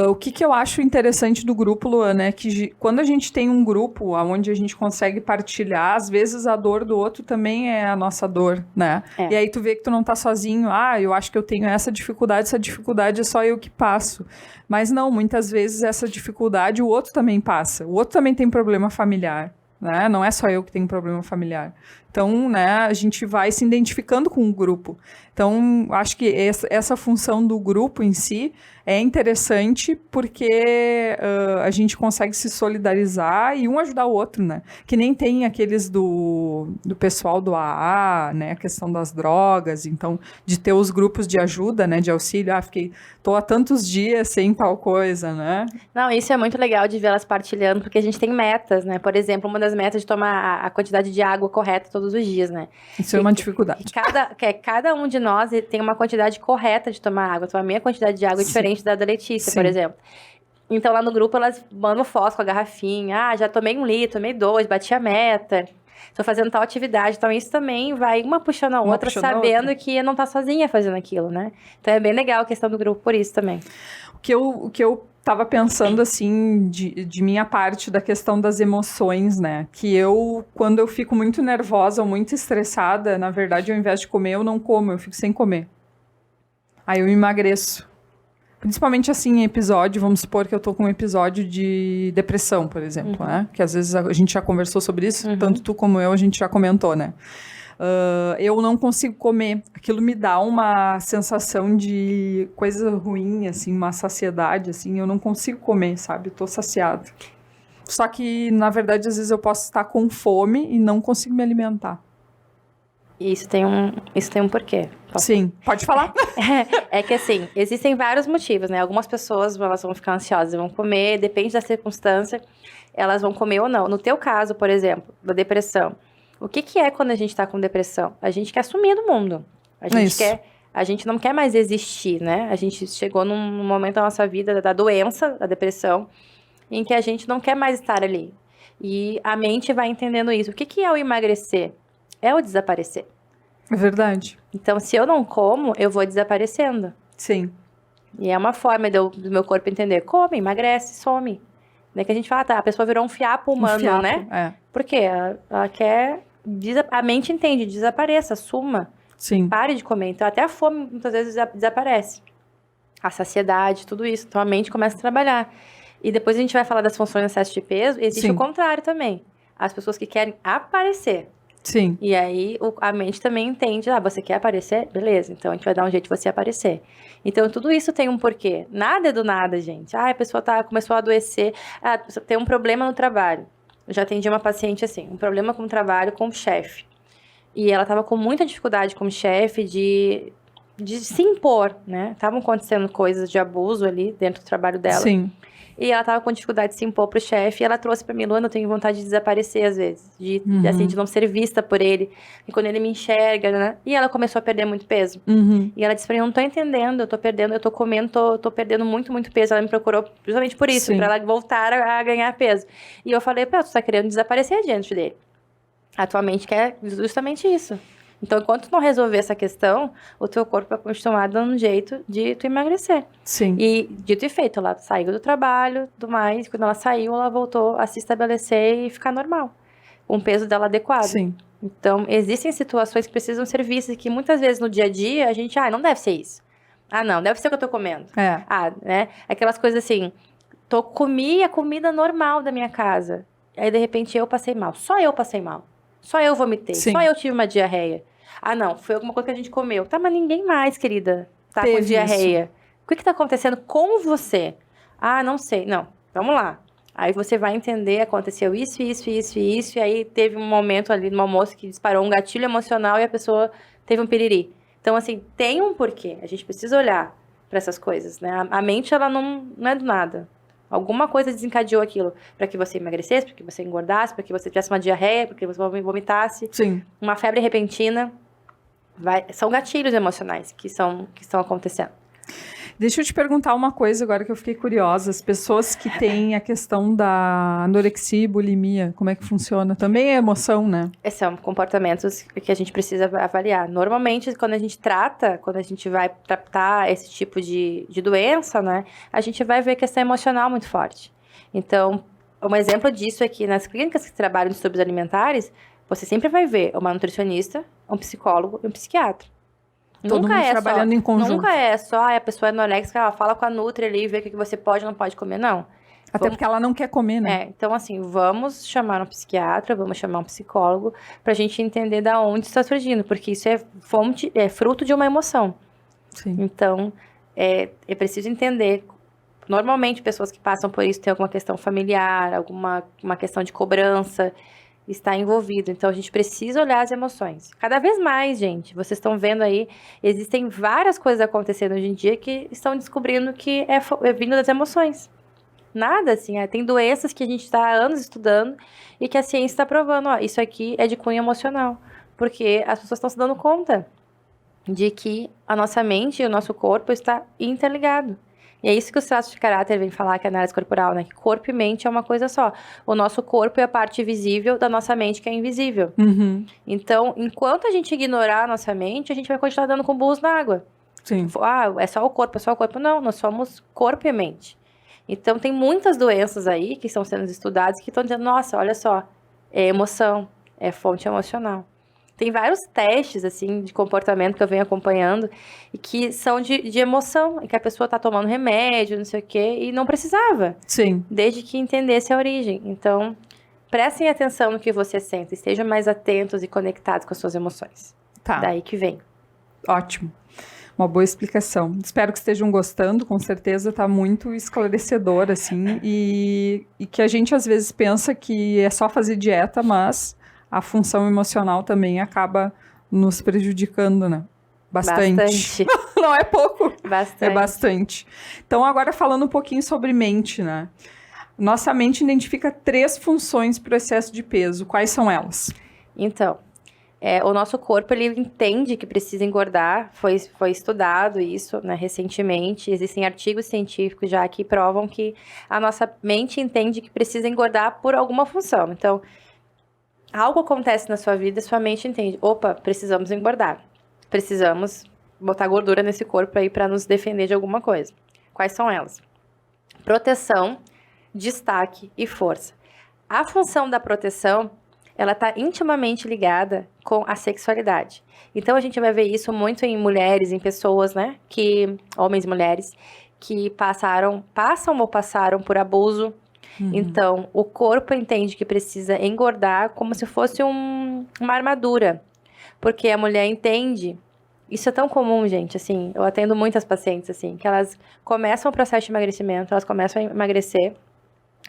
O que eu acho interessante do grupo, Luana, é que quando a gente tem um grupo onde a gente consegue partilhar, às vezes a dor do outro também é a nossa dor, né? E aí tu vê que tu não tá sozinho. Eu acho que eu tenho essa dificuldade é só eu que passo. Mas não, muitas vezes essa dificuldade o outro também passa. O outro também tem problema familiar, né? Não é só eu que tenho problema familiar. Então, né, a gente vai se identificando com o grupo. Então, acho que essa função do grupo em si é interessante porque a gente consegue se solidarizar e um ajudar o outro, né? Que nem tem aqueles do pessoal do AA, né? A questão das drogas, então, de ter os grupos de ajuda, né? De auxílio. Tô há tantos dias sem tal coisa, né? Não, isso é muito legal de ver elas partilhando, porque a gente tem metas, né? Por exemplo, uma das metas de tomar a quantidade de água correta todos os dias, né? Isso é uma dificuldade. Cada um de nós tem uma quantidade correta de tomar água. Então, a minha quantidade de água é diferente da Letícia, por exemplo. Então, lá no grupo, elas mandam foto com a garrafinha. Já tomei 1 litro, tomei 2, bati a meta. Estou fazendo tal atividade. Então, isso também vai uma puxando a outra, sabendo que não tá sozinha fazendo aquilo, né? Então, é bem legal a questão do grupo por isso também. O que eu tava pensando, assim, de minha parte, da questão das emoções, né? Que quando eu fico muito nervosa ou muito estressada, na verdade, ao invés de comer, eu não como, eu fico sem comer. Aí eu emagreço. Principalmente, assim, em episódio, vamos supor que eu tô com um episódio de depressão, por exemplo, né? Que às vezes a gente já conversou sobre isso, tanto tu como eu, a gente já comentou, né? Eu não consigo comer. Aquilo me dá uma sensação de coisa ruim, assim, uma saciedade, assim. Eu não consigo comer, sabe? Eu tô saciado. Só que, na verdade, às vezes eu posso estar com fome e não consigo me alimentar. Isso tem um porquê. Sim, pode falar. É que assim, existem vários motivos, né? Algumas pessoas elas vão ficar ansiosas e vão comer, depende da circunstância, elas vão comer ou não. No teu caso, por exemplo, da depressão, o que é quando a gente tá com depressão? A gente quer sumir do mundo. A gente não quer mais existir, né? A gente chegou num momento da nossa vida, da doença, da depressão, em que a gente não quer mais estar ali. E a mente vai entendendo isso. O que é o emagrecer? É o desaparecer. É verdade. Então, se eu não como, eu vou desaparecendo. Sim. E é uma forma do meu corpo entender. Come, emagrece, some. Daí que a gente fala, a pessoa virou um fiapo humano, né? É. Por quê? Ela quer... A mente entende, desapareça, suma. Sim. Pare de comer. Então, até a fome, muitas vezes, desaparece. A saciedade, tudo isso. Então, a mente começa a trabalhar. E depois a gente vai falar das funções de excesso de peso. Existe o contrário também. As pessoas que querem aparecer. Sim. E aí, a mente também entende, você quer aparecer? Beleza, então a gente vai dar um jeito de você aparecer. Então, tudo isso tem um porquê. Nada é do nada, gente. A pessoa começou a adoecer, tem um problema no trabalho. Eu já atendi uma paciente assim, um problema com o trabalho, com o chefe. E ela estava com muita dificuldade como chefe de se impor, né? Estavam acontecendo coisas de abuso ali dentro do trabalho dela. Sim. E ela tava com dificuldade de se impor pro chefe, e ela trouxe pra mim, Luana, eu tenho vontade de desaparecer às vezes, assim, de não ser vista por ele, e quando ele me enxerga, né? E ela começou a perder muito peso. E ela disse pra mim, eu não tô entendendo, eu tô perdendo, eu tô comendo, tô perdendo muito, muito peso. Ela me procurou justamente por isso, pra ela voltar a ganhar peso. E eu falei, pô, tu tá querendo desaparecer diante dele. Atualmente quer justamente isso. Então, enquanto tu não resolver essa questão, o teu corpo vai continuar dando um jeito de tu emagrecer. Sim. E, dito e feito, ela saiu do trabalho, do mais. Quando ela saiu, ela voltou a se estabelecer e ficar normal. Com o peso dela adequado. Sim. Então, existem situações que precisam ser vistas, que muitas vezes no dia a dia, a gente, não deve ser isso. Não, deve ser o que eu tô comendo. Né? Aquelas coisas assim, comi a comida normal da minha casa. Aí, de repente, eu passei mal. Só eu passei mal. Só eu vomitei. Sim. Só eu tive uma diarreia. Não, foi alguma coisa que a gente comeu. Tá, mas ninguém mais, querida, tá Teve com diarreia. isso. O que tá acontecendo com você? Não sei. Não, vamos lá. Aí você vai entender, aconteceu isso, e aí teve um momento ali no almoço que disparou um gatilho emocional e a pessoa teve um piriri. Então, assim, tem um porquê. A gente precisa olhar para essas coisas, né? A mente, ela não é do nada. Alguma coisa desencadeou aquilo para que você emagrecesse, para que você engordasse, para que você tivesse uma diarreia, para que você vomitasse. Sim. Uma febre repentina. São gatilhos emocionais que estão acontecendo. Deixa eu te perguntar uma coisa agora que eu fiquei curiosa. As pessoas que têm a questão da anorexia e bulimia, como é que funciona? Também é emoção, né? Esses são comportamentos que a gente precisa avaliar. Normalmente, quando a gente vai tratar esse tipo de doença, né? A gente vai ver questão emocional muito forte. Então, um exemplo disso é que nas clínicas que trabalham em distúrbios alimentares, você sempre vai ver uma nutricionista, um psicólogo e um psiquiatra. Todo mundo trabalhando em conjunto. Nunca é só a pessoa é anorexica, ela fala com a Nutri ali e vê o que você pode ou não pode comer, não. Até porque ela não quer comer, né? Então, assim, vamos chamar um psiquiatra, vamos chamar um psicólogo pra gente entender da onde está surgindo, porque isso é fruto de uma emoção. Sim. Então, é preciso entender. Normalmente, pessoas que passam por isso têm alguma questão familiar, uma questão de cobrança, está envolvido. Então, a gente precisa olhar as emoções. Cada vez mais, gente, vocês estão vendo aí, existem várias coisas acontecendo hoje em dia que estão descobrindo que é vindo das emoções. Nada, assim, tem doenças que a gente está há anos estudando e que a ciência está provando, isso aqui é de cunho emocional. Porque as pessoas estão se dando conta de que a nossa mente e o nosso corpo está interligado. E é isso que os traços de caráter vêm falar, que é a análise corporal, né? Que corpo e mente é uma coisa só. O nosso corpo é a parte visível da nossa mente, que é invisível. Então, enquanto a gente ignorar a nossa mente, a gente vai continuar dando com burros na água. Sim. É só o corpo, é só o corpo. Não, nós somos corpo e mente. Então, tem muitas doenças aí que estão sendo estudadas que estão dizendo, nossa, olha só, é emoção, é fonte emocional. Tem vários testes, assim, de comportamento que eu venho acompanhando e que são de emoção, e que a pessoa tá tomando remédio, não sei o quê, e não precisava. Sim. Desde que entendesse a origem. Então, prestem atenção no que você sente, estejam mais atentos e conectados com as suas emoções. Tá. Daí que vem. Ótimo. Uma boa explicação. Espero que estejam gostando, com certeza está muito esclarecedor, assim, e que a gente às vezes pensa que é só fazer dieta, mas a função emocional também acaba nos prejudicando, né? Bastante. Não é pouco. Bastante. É bastante. Então, agora falando um pouquinho sobre mente, né? Nossa mente identifica 3 funções para o excesso de peso. Quais são elas? Então, o nosso corpo, ele entende que precisa engordar. Foi estudado isso, né, recentemente. Existem artigos científicos já que provam que a nossa mente entende que precisa engordar por alguma função. Então, algo acontece na sua vida, sua mente entende. Opa, precisamos engordar. Precisamos botar gordura nesse corpo aí para nos defender de alguma coisa. Quais são elas? Proteção, destaque e força. A função da proteção, ela está intimamente ligada com a sexualidade. Então, a gente vai ver isso muito em mulheres, em pessoas, né? Homens e mulheres, que passam ou passaram por abuso. Então, o corpo entende que precisa engordar como se fosse uma armadura. Porque a mulher entende... Isso é tão comum, gente, assim, eu atendo muitas pacientes, assim, que elas começam o processo de emagrecimento, elas começam a emagrecer,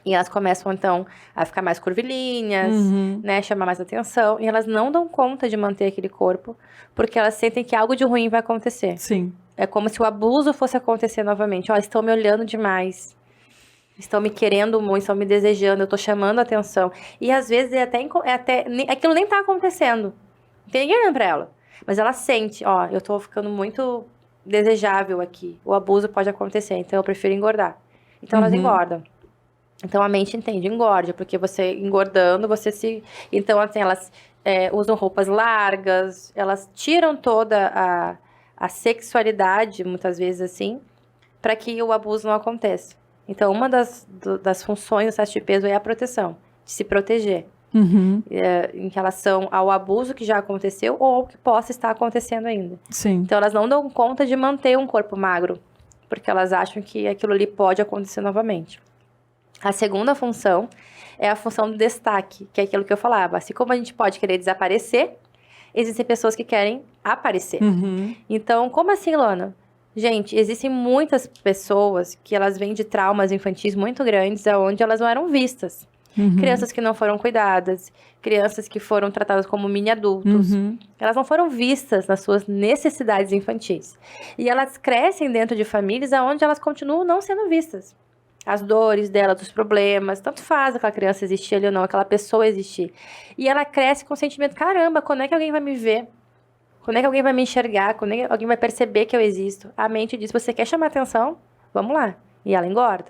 e elas começam, então, a ficar mais curvilíneas, né, chamar mais atenção, e elas não dão conta de manter aquele corpo, porque elas sentem que algo de ruim vai acontecer. Sim. É como se o abuso fosse acontecer novamente. Ó, estão me olhando demais. estão me querendo muito, estão me desejando, eu tô chamando a atenção. E às vezes aquilo nem tá acontecendo. Não tem ninguém olhando pra ela. Mas ela sente, ó, eu tô ficando muito desejável aqui. O abuso pode acontecer, então eu prefiro engordar. Então elas engordam. Então a mente entende, engorde, porque você engordando, você se... Então, assim, elas usam roupas largas, elas tiram toda a sexualidade, muitas vezes assim, para que o abuso não aconteça. Então, uma das funções do excesso de peso é a proteção, de se proteger. Em relação ao abuso que já aconteceu ou ao que possa estar acontecendo ainda. Sim. Então, elas não dão conta de manter um corpo magro, porque elas acham que aquilo ali pode acontecer novamente. A segunda função é a função do destaque, que é aquilo que eu falava. Assim como a gente pode querer desaparecer, existem pessoas que querem aparecer. Então, como assim, Luana? Gente, existem muitas pessoas que elas vêm de traumas infantis muito grandes, onde elas não eram vistas. Crianças que não foram cuidadas, crianças que foram tratadas como mini-adultos. Elas não foram vistas nas suas necessidades infantis. E elas crescem dentro de famílias onde elas continuam não sendo vistas. As dores dela, dos problemas, tanto faz aquela criança existir ali ou não, aquela pessoa existir. E ela cresce com o sentimento, caramba, quando é que alguém vai me ver? Quando é que alguém vai me enxergar? Quando é que alguém vai perceber que eu existo? A mente diz, você quer chamar atenção? Vamos lá. E ela engorda.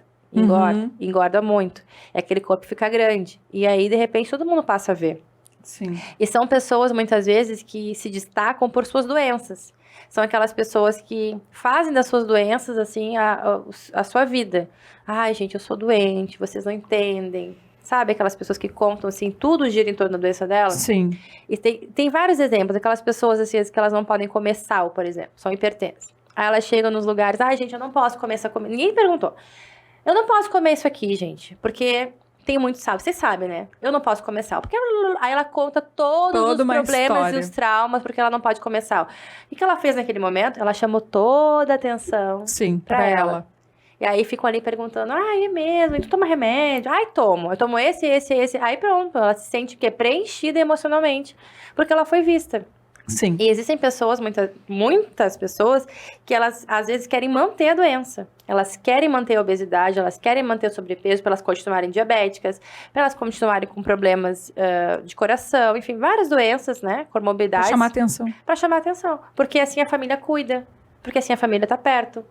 Engorda muito. E aquele corpo fica grande. E aí, de repente, todo mundo passa a ver. Sim. E são pessoas, muitas vezes, que se destacam por suas doenças. São aquelas pessoas que fazem das suas doenças, assim, a sua vida. Ai, gente, eu sou doente, vocês não entendem. Sabe aquelas pessoas que contam, assim, tudo gira em torno da doença dela? Sim. E tem vários exemplos. Aquelas pessoas, assim, que elas não podem comer sal, por exemplo. São hipertensas. Aí elas chegam nos lugares, ai, gente, eu não posso comer essa comida. Ninguém perguntou. Eu não posso comer isso aqui, gente, porque tem muito sal. Vocês sabem, né? Eu não posso comer sal. Porque aí ela conta todos os problemas e os traumas porque ela não pode comer sal. E o que ela fez naquele momento? Ela chamou toda a atenção pra ela. E aí ficam ali perguntando, é mesmo? E tu toma remédio? Ai, tomo. Eu tomo esse. Aí pronto, ela se sente preenchida emocionalmente. Porque ela foi vista. Sim. E existem pessoas, muitas pessoas, que elas às vezes querem manter a doença. Elas querem manter a obesidade, elas querem manter o sobrepeso para elas continuarem diabéticas, para elas continuarem com problemas de coração, enfim, várias doenças, né? Comorbidades. Pra chamar atenção. Pra chamar atenção. Porque assim a família cuida. Porque assim a família tá perto.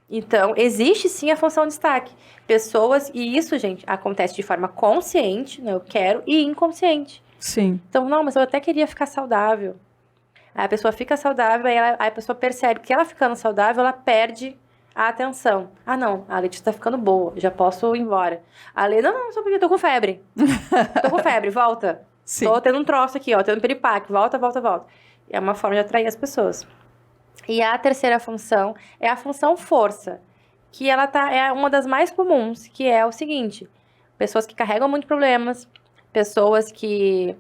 Então, existe sim a função de destaque. Pessoas, e isso, gente, acontece de forma consciente, né? Eu quero, e inconsciente. Sim. Então, não, mas eu até queria ficar saudável. Aí a pessoa fica saudável, aí a pessoa percebe que ela ficando saudável, ela perde a atenção. Ah, não, a Letícia tá ficando boa, já posso ir embora. A Lê, não, só porque eu tô com febre. Tô com febre, volta. Sim. Tô tendo um troço aqui, ó, tendo piripaque, volta. É uma forma de atrair as pessoas. E a terceira função é a função força, que ela é uma das mais comuns, que é o seguinte: pessoas que carregam muitos problemas, pessoas que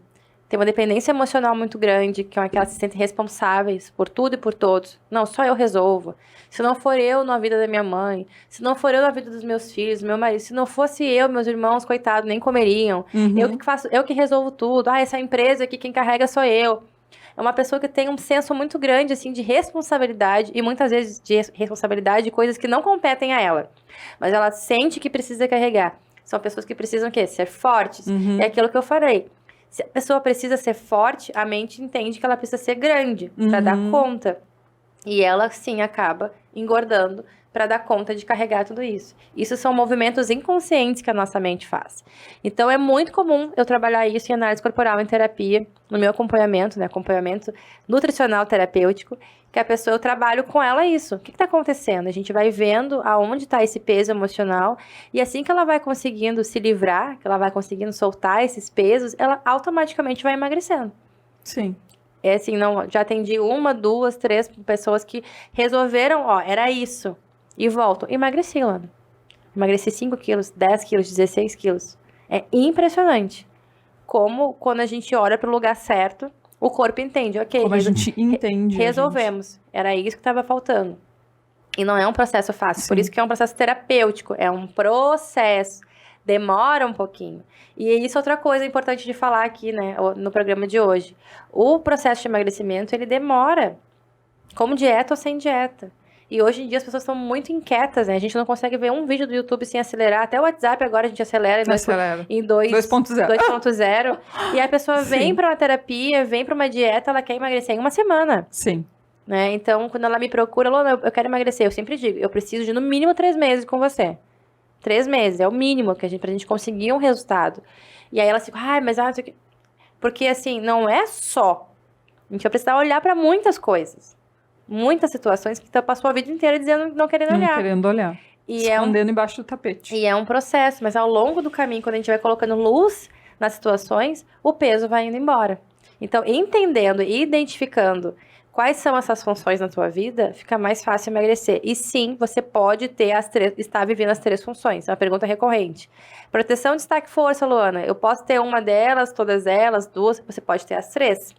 têm uma dependência emocional muito grande, que são aquelas que se sentem responsáveis por tudo e por todos. Não, só eu resolvo. Se não for eu na vida da minha mãe, se não for eu na vida dos meus filhos, do meu marido, se não fosse eu, meus irmãos, coitados, nem comeriam. Eu que faço, eu que resolvo tudo. Essa empresa aqui, quem carrega sou eu. É uma pessoa que tem um senso muito grande, assim, de responsabilidade e muitas vezes de responsabilidade de coisas que não competem a ela. Mas ela sente que precisa carregar. São pessoas que precisam, o quê? Ser fortes. É aquilo que eu falei. Se a pessoa precisa ser forte, a mente entende que ela precisa ser grande para dar conta. E ela, sim, acaba engordando para dar conta de carregar tudo isso. Isso são movimentos inconscientes que a nossa mente faz. Então, é muito comum eu trabalhar isso em análise corporal, em terapia, no meu acompanhamento, né? Acompanhamento nutricional terapêutico, que a pessoa, eu trabalho com ela isso. O que está acontecendo? A gente vai vendo aonde está esse peso emocional e assim que ela vai conseguindo se livrar, que ela vai conseguindo soltar esses pesos, ela automaticamente vai emagrecendo. Sim. É assim, não, já atendi 1, 2, 3 pessoas que resolveram, era isso. E volto. Emagreci, Lana. Emagreci 5 quilos, 10 quilos, 16 quilos. É impressionante. Como, quando a gente olha para o lugar certo, o corpo entende. Ok, como a gente entende. Resolvemos. Era isso que estava faltando. E não é um processo fácil. Sim. Por isso que é um processo terapêutico. É um processo. Demora um pouquinho. E isso é outra coisa importante de falar aqui, né, no programa de hoje. O processo de emagrecimento, ele demora. Como dieta ou sem dieta. E hoje em dia as pessoas estão muito inquietas, né? A gente não consegue ver um vídeo do YouTube sem acelerar. Até o WhatsApp agora a gente acelera em 2.0. E a pessoa vem para uma terapia, vem para uma dieta, ela quer emagrecer em uma semana. Sim. Né? Então, quando ela me procura, Lona, eu quero emagrecer. Eu sempre digo, eu preciso de no mínimo 3 meses com você. 3 meses, é o mínimo pra gente conseguir um resultado. E aí ela fica, mas não sei o quê. Porque assim, não é só. A gente vai precisar olhar pra muitas coisas. Muitas situações que tu passou a vida inteira dizendo não querendo olhar. Não querendo olhar. E escondendo embaixo do tapete. E é um processo, mas ao longo do caminho, quando a gente vai colocando luz nas situações, o peso vai indo embora. Então, entendendo e identificando quais são essas funções na tua vida, fica mais fácil emagrecer. E sim, você pode ter estar vivendo as 3 funções. É uma pergunta recorrente. Proteção, destaque, força, Luana. Eu posso ter uma delas, todas elas, 2, você pode ter as 3.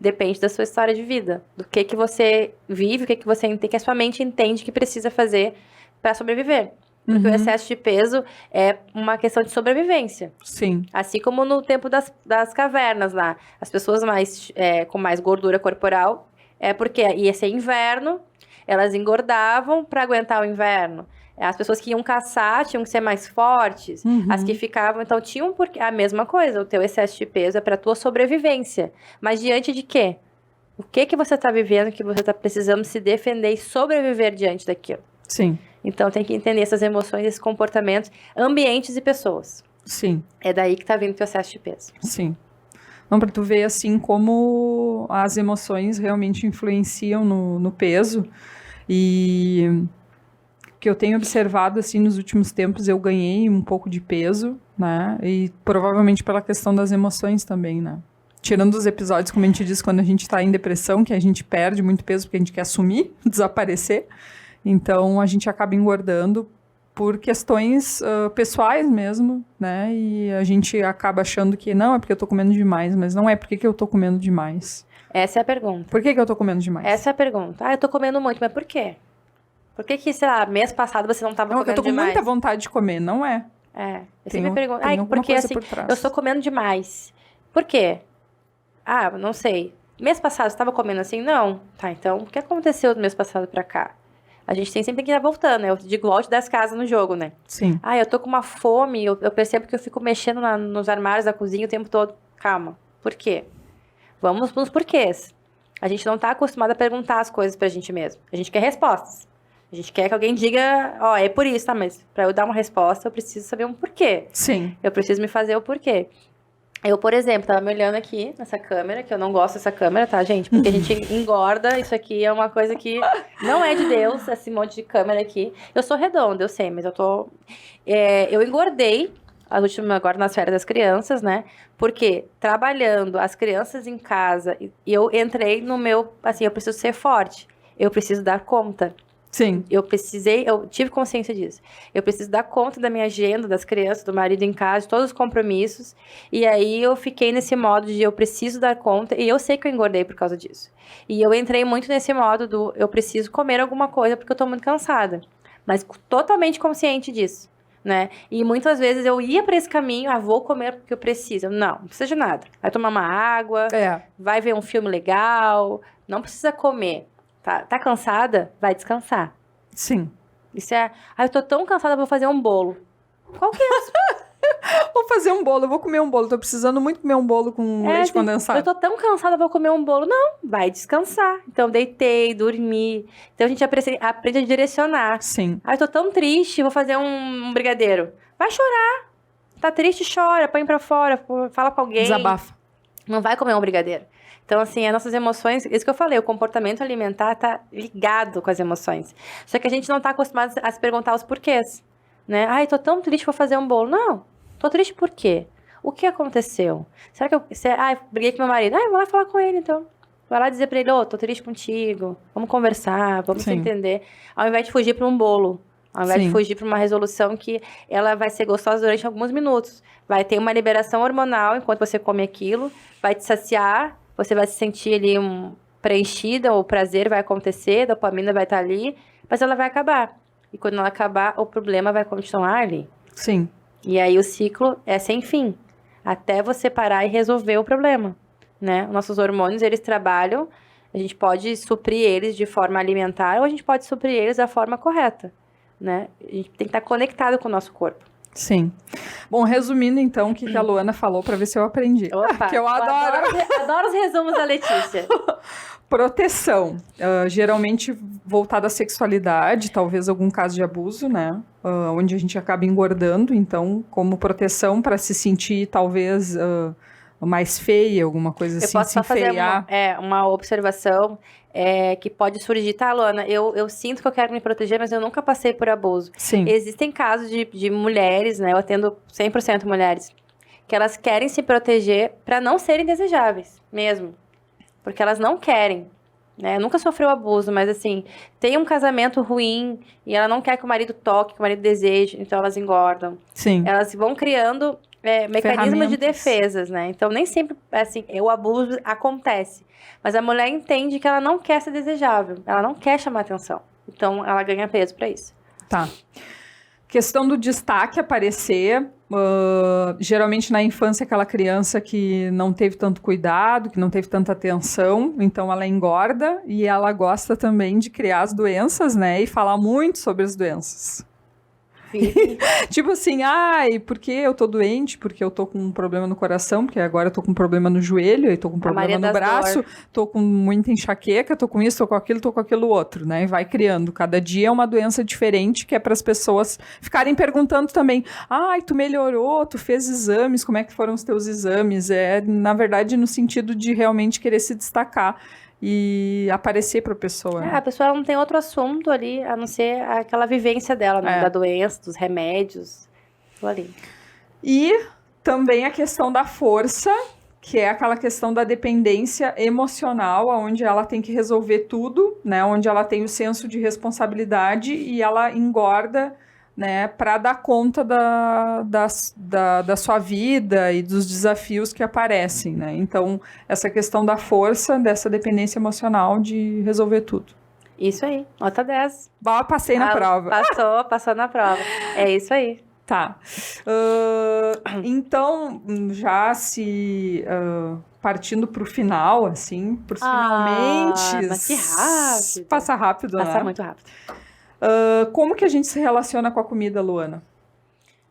Depende da sua história de vida, do que você vive, o que você entende, que a sua mente entende que precisa fazer para sobreviver. Porque o excesso de peso é uma questão de sobrevivência. Sim. Assim como no tempo das cavernas lá. As pessoas com mais gordura corporal, porque ia ser inverno, elas engordavam para aguentar o inverno. As pessoas que iam caçar tinham que ser mais fortes. As que ficavam, então tinham a mesma coisa. O teu excesso de peso é para tua sobrevivência. Mas diante de quê? O que você está vivendo que você está precisando se defender e sobreviver diante daquilo? Sim. Então tem que entender essas emoções, esses comportamentos, ambientes e pessoas. Sim. É daí que tá vindo o teu excesso de peso. Sim. Não, para tu ver assim como as emoções realmente influenciam no peso. E o que eu tenho observado assim nos últimos tempos, eu ganhei um pouco de peso, né? E provavelmente pela questão das emoções também, né? Tirando os episódios, como a gente diz, quando a gente tá em depressão, que a gente perde muito peso porque a gente quer sumir, desaparecer. Então, a gente acaba engordando por questões pessoais mesmo, né? E a gente acaba achando que não, é porque eu tô comendo demais, mas não é porque que eu tô comendo demais. Essa é a pergunta. Por que eu tô comendo demais? Essa é a pergunta. Eu tô comendo muito, mas por quê? Por que, sei lá, mês passado você não tava comendo demais? Eu tô com muita vontade de comer, não é? Eu sempre me pergunto. Porque assim, eu estou comendo demais. Por quê? Não sei. Mês passado você tava comendo assim? Não. Tá, então, o que aconteceu do mês passado pra cá? A gente sempre que ir voltando, né? Eu digo volte das casas no jogo, né? Sim. Eu tô com uma fome, eu percebo que eu fico mexendo nos armários da cozinha o tempo todo. Calma. Por quê? Vamos nos porquês. A gente não tá acostumado a perguntar as coisas pra gente mesmo. A gente quer respostas. A gente quer que alguém diga, é por isso, tá? Mas pra eu dar uma resposta, eu preciso saber um porquê. Sim. Eu preciso me fazer o porquê. Eu, por exemplo, tava me olhando aqui nessa câmera, que eu não gosto dessa câmera, tá, gente? Porque a gente engorda, isso aqui é uma coisa que não é de Deus, esse monte de câmera aqui. Eu sou redonda, eu sei, mas eu engordei, agora nas férias das crianças, né? Porque trabalhando, as crianças em casa, e eu entrei no meu, assim, eu preciso ser forte, eu preciso dar conta. Sim. Eu tive consciência disso. Eu preciso dar conta da minha agenda, das crianças, do marido em casa, de todos os compromissos. E aí eu fiquei nesse modo de eu preciso dar conta. E eu sei que eu engordei por causa disso. E eu entrei muito nesse modo do eu preciso comer alguma coisa porque eu tô muito cansada. Mas totalmente consciente disso, né? E muitas vezes eu ia pra esse caminho, vou comer porque eu preciso. Não precisa de nada. Vai tomar uma água, vai ver um filme legal, não precisa comer. Tá cansada? Vai descansar. Sim. Isso eu tô tão cansada, vou fazer um bolo. Qual que é isso? Vou fazer um bolo, eu vou comer um bolo. Tô precisando muito comer um bolo com leite condensado. Eu tô tão cansada, vou comer um bolo. Não, vai descansar. Então, deitei, dormi. Então, a gente aprende a direcionar. Sim. Eu tô tão triste, vou fazer um brigadeiro. Vai chorar. Tá triste, chora, põe pra fora, fala com alguém. Desabafa. Não vai comer um brigadeiro. Então, assim, as nossas emoções, isso que eu falei, o comportamento alimentar tá ligado com as emoções. Só que a gente não tá acostumado a se perguntar os porquês, né? Tô tão triste, vou fazer um bolo. Não, tô triste por quê? O que aconteceu? Será que briguei com meu marido? Vou lá falar com ele, então. Vai lá dizer pra ele, tô triste contigo, vamos conversar, vamos se entender. Ao invés de fugir pra um bolo. Ao invés de fugir para uma resolução que ela vai ser gostosa durante alguns minutos. Vai ter uma liberação hormonal enquanto você come aquilo, vai te saciar, você vai se sentir ali preenchida, o prazer vai acontecer, a dopamina vai estar ali, mas ela vai acabar. E quando ela acabar, o problema vai continuar ali. Sim. E aí o ciclo é sem fim, até você parar e resolver o problema, né? Nossos hormônios, eles trabalham A gente pode suprir eles de forma alimentar ou a gente pode suprir eles da forma correta, né? A gente tem que estar conectado com o nosso corpo. Sim. Bom, resumindo então o que a Luana falou para ver se eu aprendi. Opa, que eu adoro. Adoro os resumos da Letícia. Proteção, geralmente voltada à sexualidade, talvez algum caso de abuso, né? Onde a gente acaba engordando, então, como proteção para se sentir talvez mais feia, alguma coisa assim, eu posso se só fazer enfeiar. uma observação que pode surgir, tá, Luana? Eu sinto que eu quero me proteger, mas eu nunca passei por abuso. Sim. Existem casos de mulheres, né? Eu atendo 100% mulheres, que elas querem se proteger para não serem desejáveis, mesmo. Porque elas não querem, né? Nunca sofreu abuso, mas assim, tem um casamento ruim e ela não quer que o marido toque, que o marido deseje, então elas engordam. Sim. Elas vão criando mecanismos de defesas, né? Então, nem sempre, assim, o abuso acontece. Mas a mulher entende que ela não quer ser desejável, ela não quer chamar atenção. Então, ela ganha peso pra isso. Tá. Questão do destaque aparecer, geralmente na infância aquela criança que não teve tanto cuidado, que não teve tanta atenção, então ela engorda e ela gosta também de criar as doenças, né, e falar muito sobre as doenças. Tipo assim, ai, porque eu tô doente, porque eu tô com um problema no coração, porque agora eu tô com um problema no joelho, e tô com um problema no braço, tô com muita enxaqueca, tô com isso, tô com aquilo outro, né? E vai criando. Cada dia é uma doença diferente, que é para as pessoas ficarem perguntando também, ai, tu melhorou, tu fez exames, como é que foram os teus exames? Na verdade, no sentido de realmente querer se destacar e aparecer para a pessoa. Né? A pessoa não tem outro assunto ali, a não ser aquela vivência dela, né? Da doença, dos remédios, aquilo ali. E também a questão da força, que é aquela questão da dependência emocional, onde ela tem que resolver tudo, né? Onde ela tem o senso de responsabilidade e ela engorda, né, para dar conta da sua vida e dos desafios que aparecem, né? Então, essa questão da força, dessa dependência emocional de resolver tudo. Isso aí, nota 10. Passei na prova. Passou na prova. É isso aí. Tá. Então, já se... partindo para o final, assim, para os finalmente... Mas que rápido. Passa rápido, né? Passa muito rápido. Como que a gente se relaciona com a comida, Luana?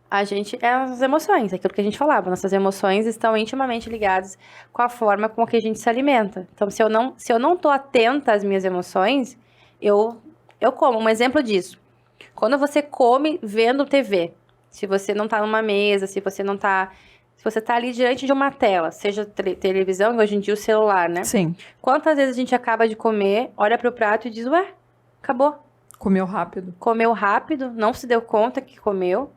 A gente é as emoções, aquilo que a gente falava. Nossas emoções estão intimamente ligadas com a forma com que a gente se alimenta. Então, se eu não tô atenta às minhas emoções, eu como. Um exemplo disso. Quando você come vendo TV, se você não tá numa mesa, se você tá ali diante de uma tela, seja televisão, e hoje em dia o celular, né? Sim. Quantas vezes a gente acaba de comer, olha pro prato e diz, ué, acabou. Comeu rápido. Comeu rápido, não se deu conta que comeu.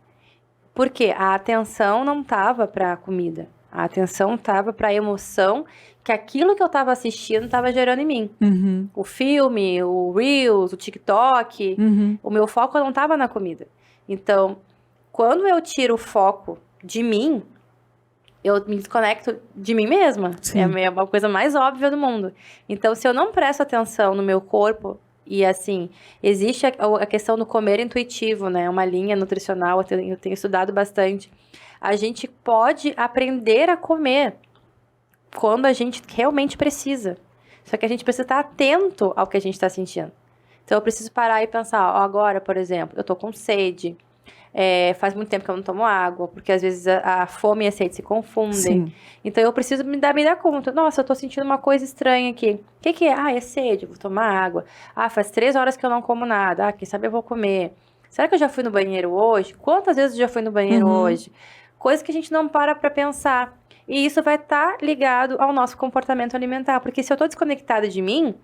Por quê? A atenção não estava para a comida. A atenção estava para a emoção que aquilo que eu estava assistindo estava gerando em mim. Uhum. O filme, o Reels, o TikTok. Uhum. O meu foco não estava na comida. Então, quando eu tiro o foco de mim, eu me desconecto de mim mesma. Sim. É uma coisa mais óbvia do mundo. Então, se eu não presto atenção no meu corpo, e assim, existe a questão do comer intuitivo, né? Uma linha nutricional, eu tenho estudado bastante. A gente pode aprender a comer quando a gente realmente precisa. Só que a gente precisa estar atento ao que a gente está sentindo. Então, eu preciso parar e pensar, agora, por exemplo, eu tô com sede. Faz muito tempo que eu não tomo água, porque às vezes a fome e a sede se confundem. Sim. Então eu preciso me dar conta. Nossa, eu tô sentindo uma coisa estranha aqui. O que é? É sede, eu vou tomar água. Faz 3 horas que eu não como nada. Quem sabe eu vou comer. Será que eu já fui no banheiro hoje? Quantas vezes eu já fui no banheiro hoje? Coisas que a gente não para pra pensar. E isso vai estar ligado ao nosso comportamento alimentar. Porque se eu tô desconectada de mim,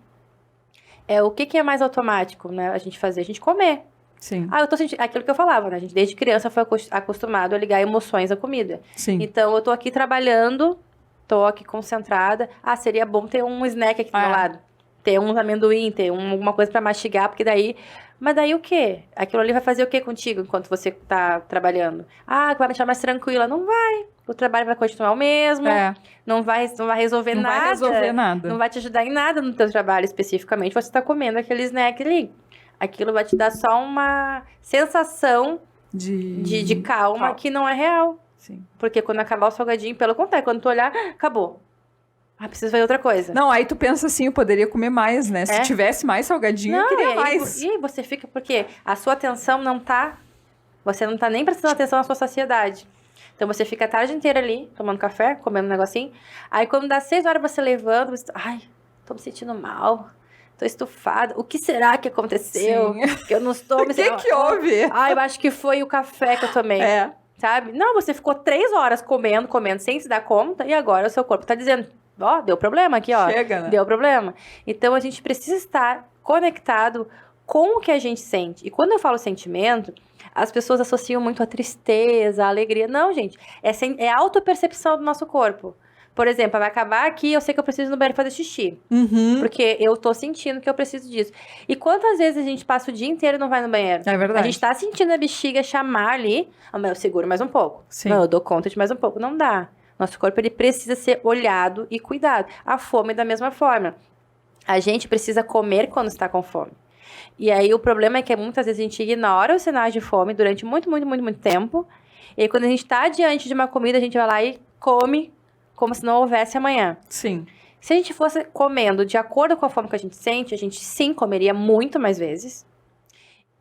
o que é mais automático, né? A gente fazer? A gente comer. Sim. Eu tô sentindo... Aquilo que eu falava, né? A gente desde criança foi acostumado a ligar emoções à comida. Sim. Então, eu tô aqui trabalhando, tô aqui concentrada. Seria bom ter um snack aqui do meu lado. Ter uns amendoim, ter alguma coisa pra mastigar, porque daí... Mas daí o quê? Aquilo ali vai fazer o quê contigo enquanto você tá trabalhando? Vai me deixar mais tranquila. Não vai. O trabalho vai continuar o mesmo. Não vai resolver nada. Não vai resolver nada. Não vai te ajudar em nada no teu trabalho, especificamente. Você tá comendo aquele snack ali. Aquilo vai te dar só uma sensação de calma que não é real. Sim. Porque quando acabar o salgadinho, pelo contrário, quando tu olhar, acabou. Ah, preciso fazer outra coisa. Não, aí tu pensa assim, eu poderia comer mais, né? Se tivesse mais salgadinho, eu queria mais. E aí você fica, porque a sua atenção não tá... Você não tá nem prestando atenção na sua saciedade. Então você fica a tarde inteira ali, tomando café, comendo um negocinho. Aí quando dá 6 horas você levanta, você... Ai, tô me sentindo mal. Tô estufada. O que será que aconteceu? Sim. Que eu não estou me O que houve? Ah, eu acho que foi o café que eu tomei. Sabe? Não, você ficou 3 horas comendo, sem se dar conta. E agora o seu corpo tá dizendo... Ó, deu problema aqui, ó. Chega, né? Deu problema. Então, a gente precisa estar conectado com o que a gente sente. E quando eu falo sentimento, as pessoas associam muito a tristeza, a alegria. Não, gente. É a autopercepção do nosso corpo. Por exemplo, vai acabar aqui, eu sei que eu preciso ir no banheiro fazer xixi. Porque eu tô sentindo que eu preciso disso. E quantas vezes a gente passa o dia inteiro e não vai no banheiro? É verdade. A gente tá sentindo a bexiga chamar ali. Ah, mas eu seguro mais um pouco. Sim. Não, eu dou conta de mais um pouco. Não dá. Nosso corpo, ele precisa ser olhado e cuidado. A fome da mesma forma. A gente precisa comer quando está com fome. E aí, o problema é que muitas vezes a gente ignora os sinais de fome durante muito tempo. E aí, quando a gente está diante de uma comida, a gente vai lá e come como se não houvesse amanhã. Sim. Se a gente fosse comendo de acordo com a fome que a gente sente, a gente sim comeria muito mais vezes,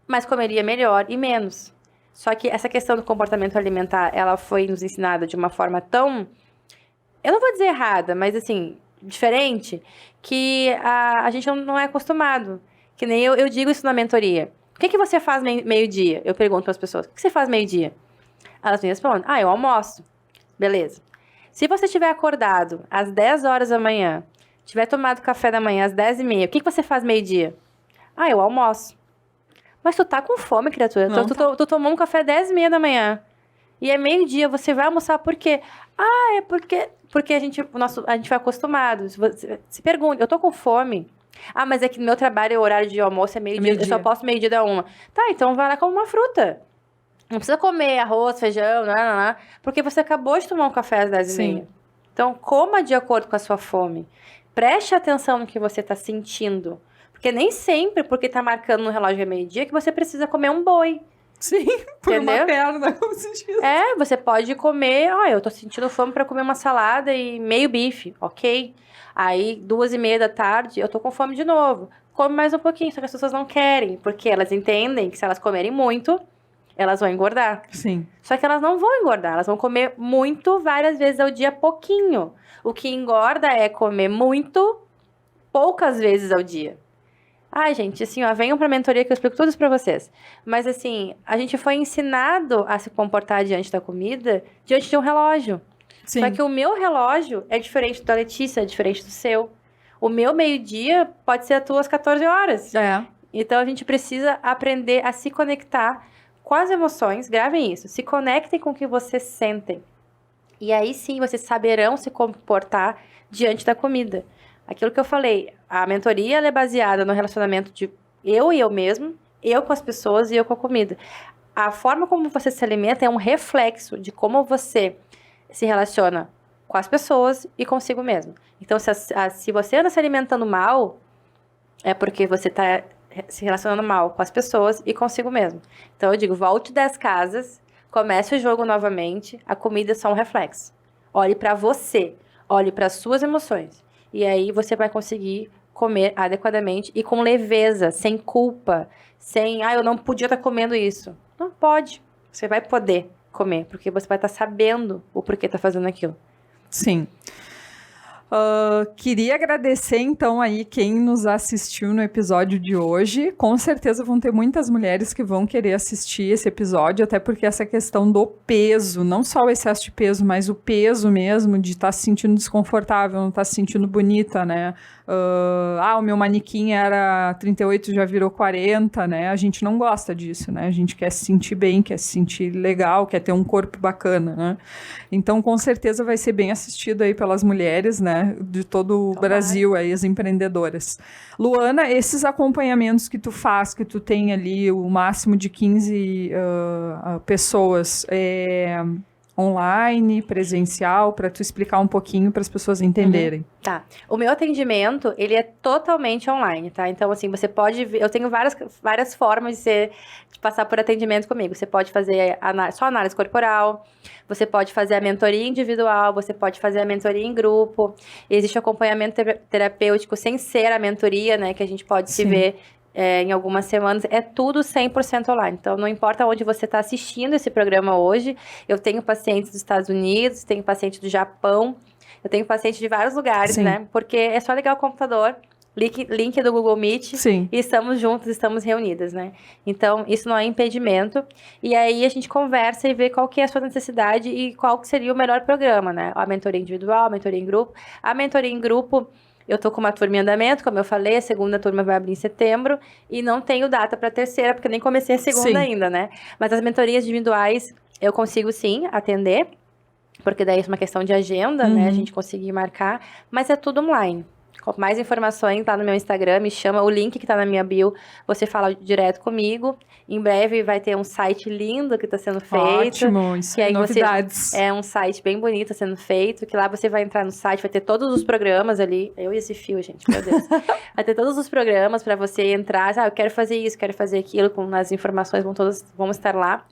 mas comeria melhor e menos. Só que essa questão do comportamento alimentar, ela foi nos ensinada de uma forma tão... Eu não vou dizer errada, mas assim, diferente, que a gente não é acostumado. Que nem eu digo isso na mentoria. O que você faz meio-dia? Eu pergunto para as pessoas. O que você faz meio-dia? Elas me respondem. Ah, eu almoço. Beleza. Se você estiver acordado às 10 horas da manhã, tiver tomado café da manhã às 10h30, o que você faz meio-dia? Ah, eu almoço. Mas tu tá com fome, criatura. Tu tomou um café 10h30 da manhã. E é meio-dia, você vai almoçar por quê? Ah, é porque a gente foi acostumado. Se pergunta, eu tô com fome. Ah, mas é que no meu trabalho o horário de almoço é meio-dia. Eu só posso meio-dia da 1. Tá, então vai lá comer uma fruta. Não precisa comer arroz, feijão, porque você acabou de tomar um café às 10h30. Então, coma de acordo com a sua fome. Preste atenção no que você tá sentindo. Porque nem sempre, porque tá marcando no relógio é meio-dia, que você precisa comer um boi. Sim, por uma perna, como se diz. Você pode comer... eu tô sentindo fome pra comer uma salada e meio bife, ok? Aí, 2h30 da tarde, eu tô com fome de novo. Come mais um pouquinho, só que as pessoas não querem. Porque elas entendem que se elas comerem muito, elas vão engordar. Sim. Só que elas não vão engordar, elas vão comer muito, várias vezes ao dia, pouquinho. O que engorda é comer muito, poucas vezes ao dia. Ai, gente, assim, venham pra mentoria que eu explico tudo isso pra vocês. Mas, assim, a gente foi ensinado a se comportar diante da comida, diante de um relógio. Sim. Só que o meu relógio é diferente da Letícia, é diferente do seu. O meu meio-dia pode ser as tuas 14 horas. Então, a gente precisa aprender a se conectar com as emoções. Gravem isso. Se conectem com o que vocês sentem. E aí, sim, vocês saberão se comportar diante da comida. Aquilo que eu falei, a mentoria ela é baseada no relacionamento de eu e eu mesmo, eu com as pessoas e eu com a comida. A forma como você se alimenta é um reflexo de como você se relaciona com as pessoas e consigo mesmo. Então, se você anda se alimentando mal, é porque você está se relacionando mal com as pessoas e consigo mesmo. Então, eu digo, volte 10 casas, comece o jogo novamente, a comida é só um reflexo. Olhe para você, olhe para as suas emoções. E aí você vai conseguir comer adequadamente e com leveza, sem culpa, sem, eu não podia estar comendo isso. Não pode. Você vai poder comer, porque você vai estar sabendo o porquê está fazendo aquilo. Sim. Queria agradecer, então, aí quem nos assistiu no episódio de hoje. Com certeza vão ter muitas mulheres que vão querer assistir esse episódio, até porque essa questão do peso, não só o excesso de peso, mas o peso mesmo, de estar se sentindo desconfortável, não estar se sentindo bonita, né? O meu manequim era 38, já virou 40, né? A gente não gosta disso, né? A gente quer se sentir bem, quer se sentir legal, quer ter um corpo bacana, né? Então, com certeza vai ser bem assistido aí pelas mulheres, né? De todo o Brasil, aí, as empreendedoras. Luana, esses acompanhamentos que tu faz, que tu tem ali o máximo de 15 pessoas, online, presencial, para tu explicar um pouquinho para as pessoas entenderem. Tá. O meu atendimento, ele é totalmente online, tá? Então, assim, você pode ver... Eu tenho várias formas de passar por atendimento comigo. Você pode fazer só análise corporal, você pode fazer a mentoria individual, você pode fazer a mentoria em grupo. Existe acompanhamento terapêutico sem ser a mentoria, né? Que a gente pode se ver em algumas semanas. É tudo 100% online. Então, não importa onde você está assistindo esse programa hoje. Eu tenho pacientes dos Estados Unidos, tenho pacientes do Japão, eu tenho pacientes de vários lugares, né? Porque é só ligar o computador, link do Google Meet, e estamos juntos, estamos reunidas, né? Então, isso não é impedimento. E aí, a gente conversa e vê qual que é a sua necessidade e qual que seria o melhor programa, né? A mentoria individual, a mentoria em grupo. A mentoria em grupo, eu tô com uma turma em andamento, como eu falei, a segunda turma vai abrir em setembro, e não tenho data para a terceira, porque nem comecei a segunda ainda, né? Mas as mentorias individuais, eu consigo sim atender, porque daí é uma questão de agenda, né? A gente conseguir marcar, mas é tudo online. Com mais informações lá no meu Instagram, me chama, o link que tá na minha bio, você fala direto comigo. Em breve vai ter um site lindo que tá sendo feito. Ótimo, isso que aí novidades. É um site bem bonito sendo feito, que lá você vai entrar no site, vai ter todos os programas ali. Eu e esse fio, gente, meu Deus. Vai ter todos os programas para você entrar, eu quero fazer isso, quero fazer aquilo, as informações vão estar lá.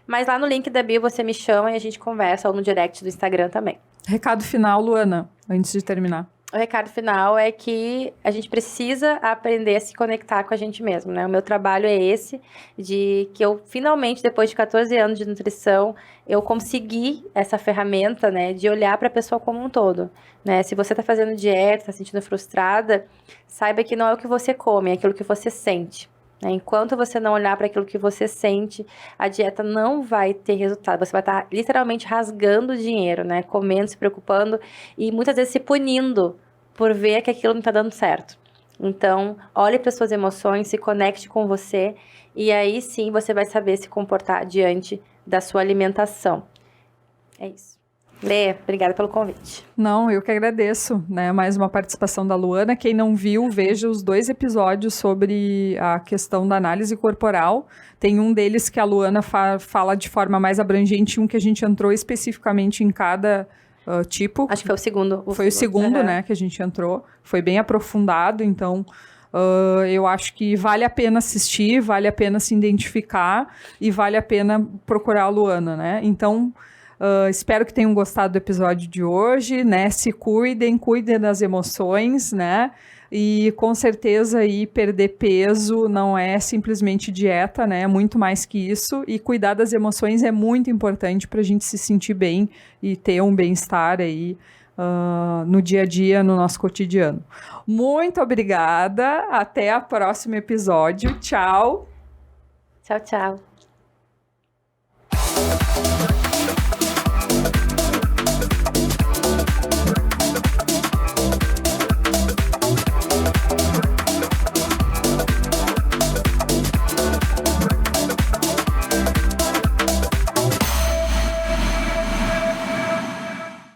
Mas lá no link da bio você me chama e a gente conversa, ou no direct do Instagram também. Recado final, Luana, antes de terminar. O recado final é que a gente precisa aprender a se conectar com a gente mesmo, né? O meu trabalho é esse, de que eu finalmente, depois de 14 anos de nutrição, eu consegui essa ferramenta, né? De olhar para a pessoa como um todo, né? Se você está fazendo dieta, está se sentindo frustrada, saiba que não é o que você come, é aquilo que você sente. Enquanto você não olhar para aquilo que você sente, a dieta não vai ter resultado. Você vai estar literalmente rasgando dinheiro, né? Comendo, se preocupando e muitas vezes se punindo por ver que aquilo não está dando certo. Então, olhe para suas emoções, se conecte com você e aí sim você vai saber se comportar diante da sua alimentação. É isso. Lê, obrigada pelo convite. Não, eu que agradeço, né? Mais uma participação da Luana. Quem não viu, veja os 2 episódios sobre a questão da análise corporal. Tem um deles que a Luana fala de forma mais abrangente, um que a gente entrou especificamente em cada tipo. Acho que foi o segundo. Foi o segundo, né, que a gente entrou. Foi bem aprofundado, então... eu acho que vale a pena assistir, vale a pena se identificar e vale a pena procurar a Luana, né? Então... espero que tenham gostado do episódio de hoje, né? Se cuidem das emoções, né? E com certeza aí perder peso não é simplesmente dieta, né? É muito mais que isso. E cuidar das emoções é muito importante para a gente se sentir bem e ter um bem-estar aí no dia a dia, no nosso cotidiano. Muito obrigada. Até o próximo episódio. Tchau. Tchau, tchau.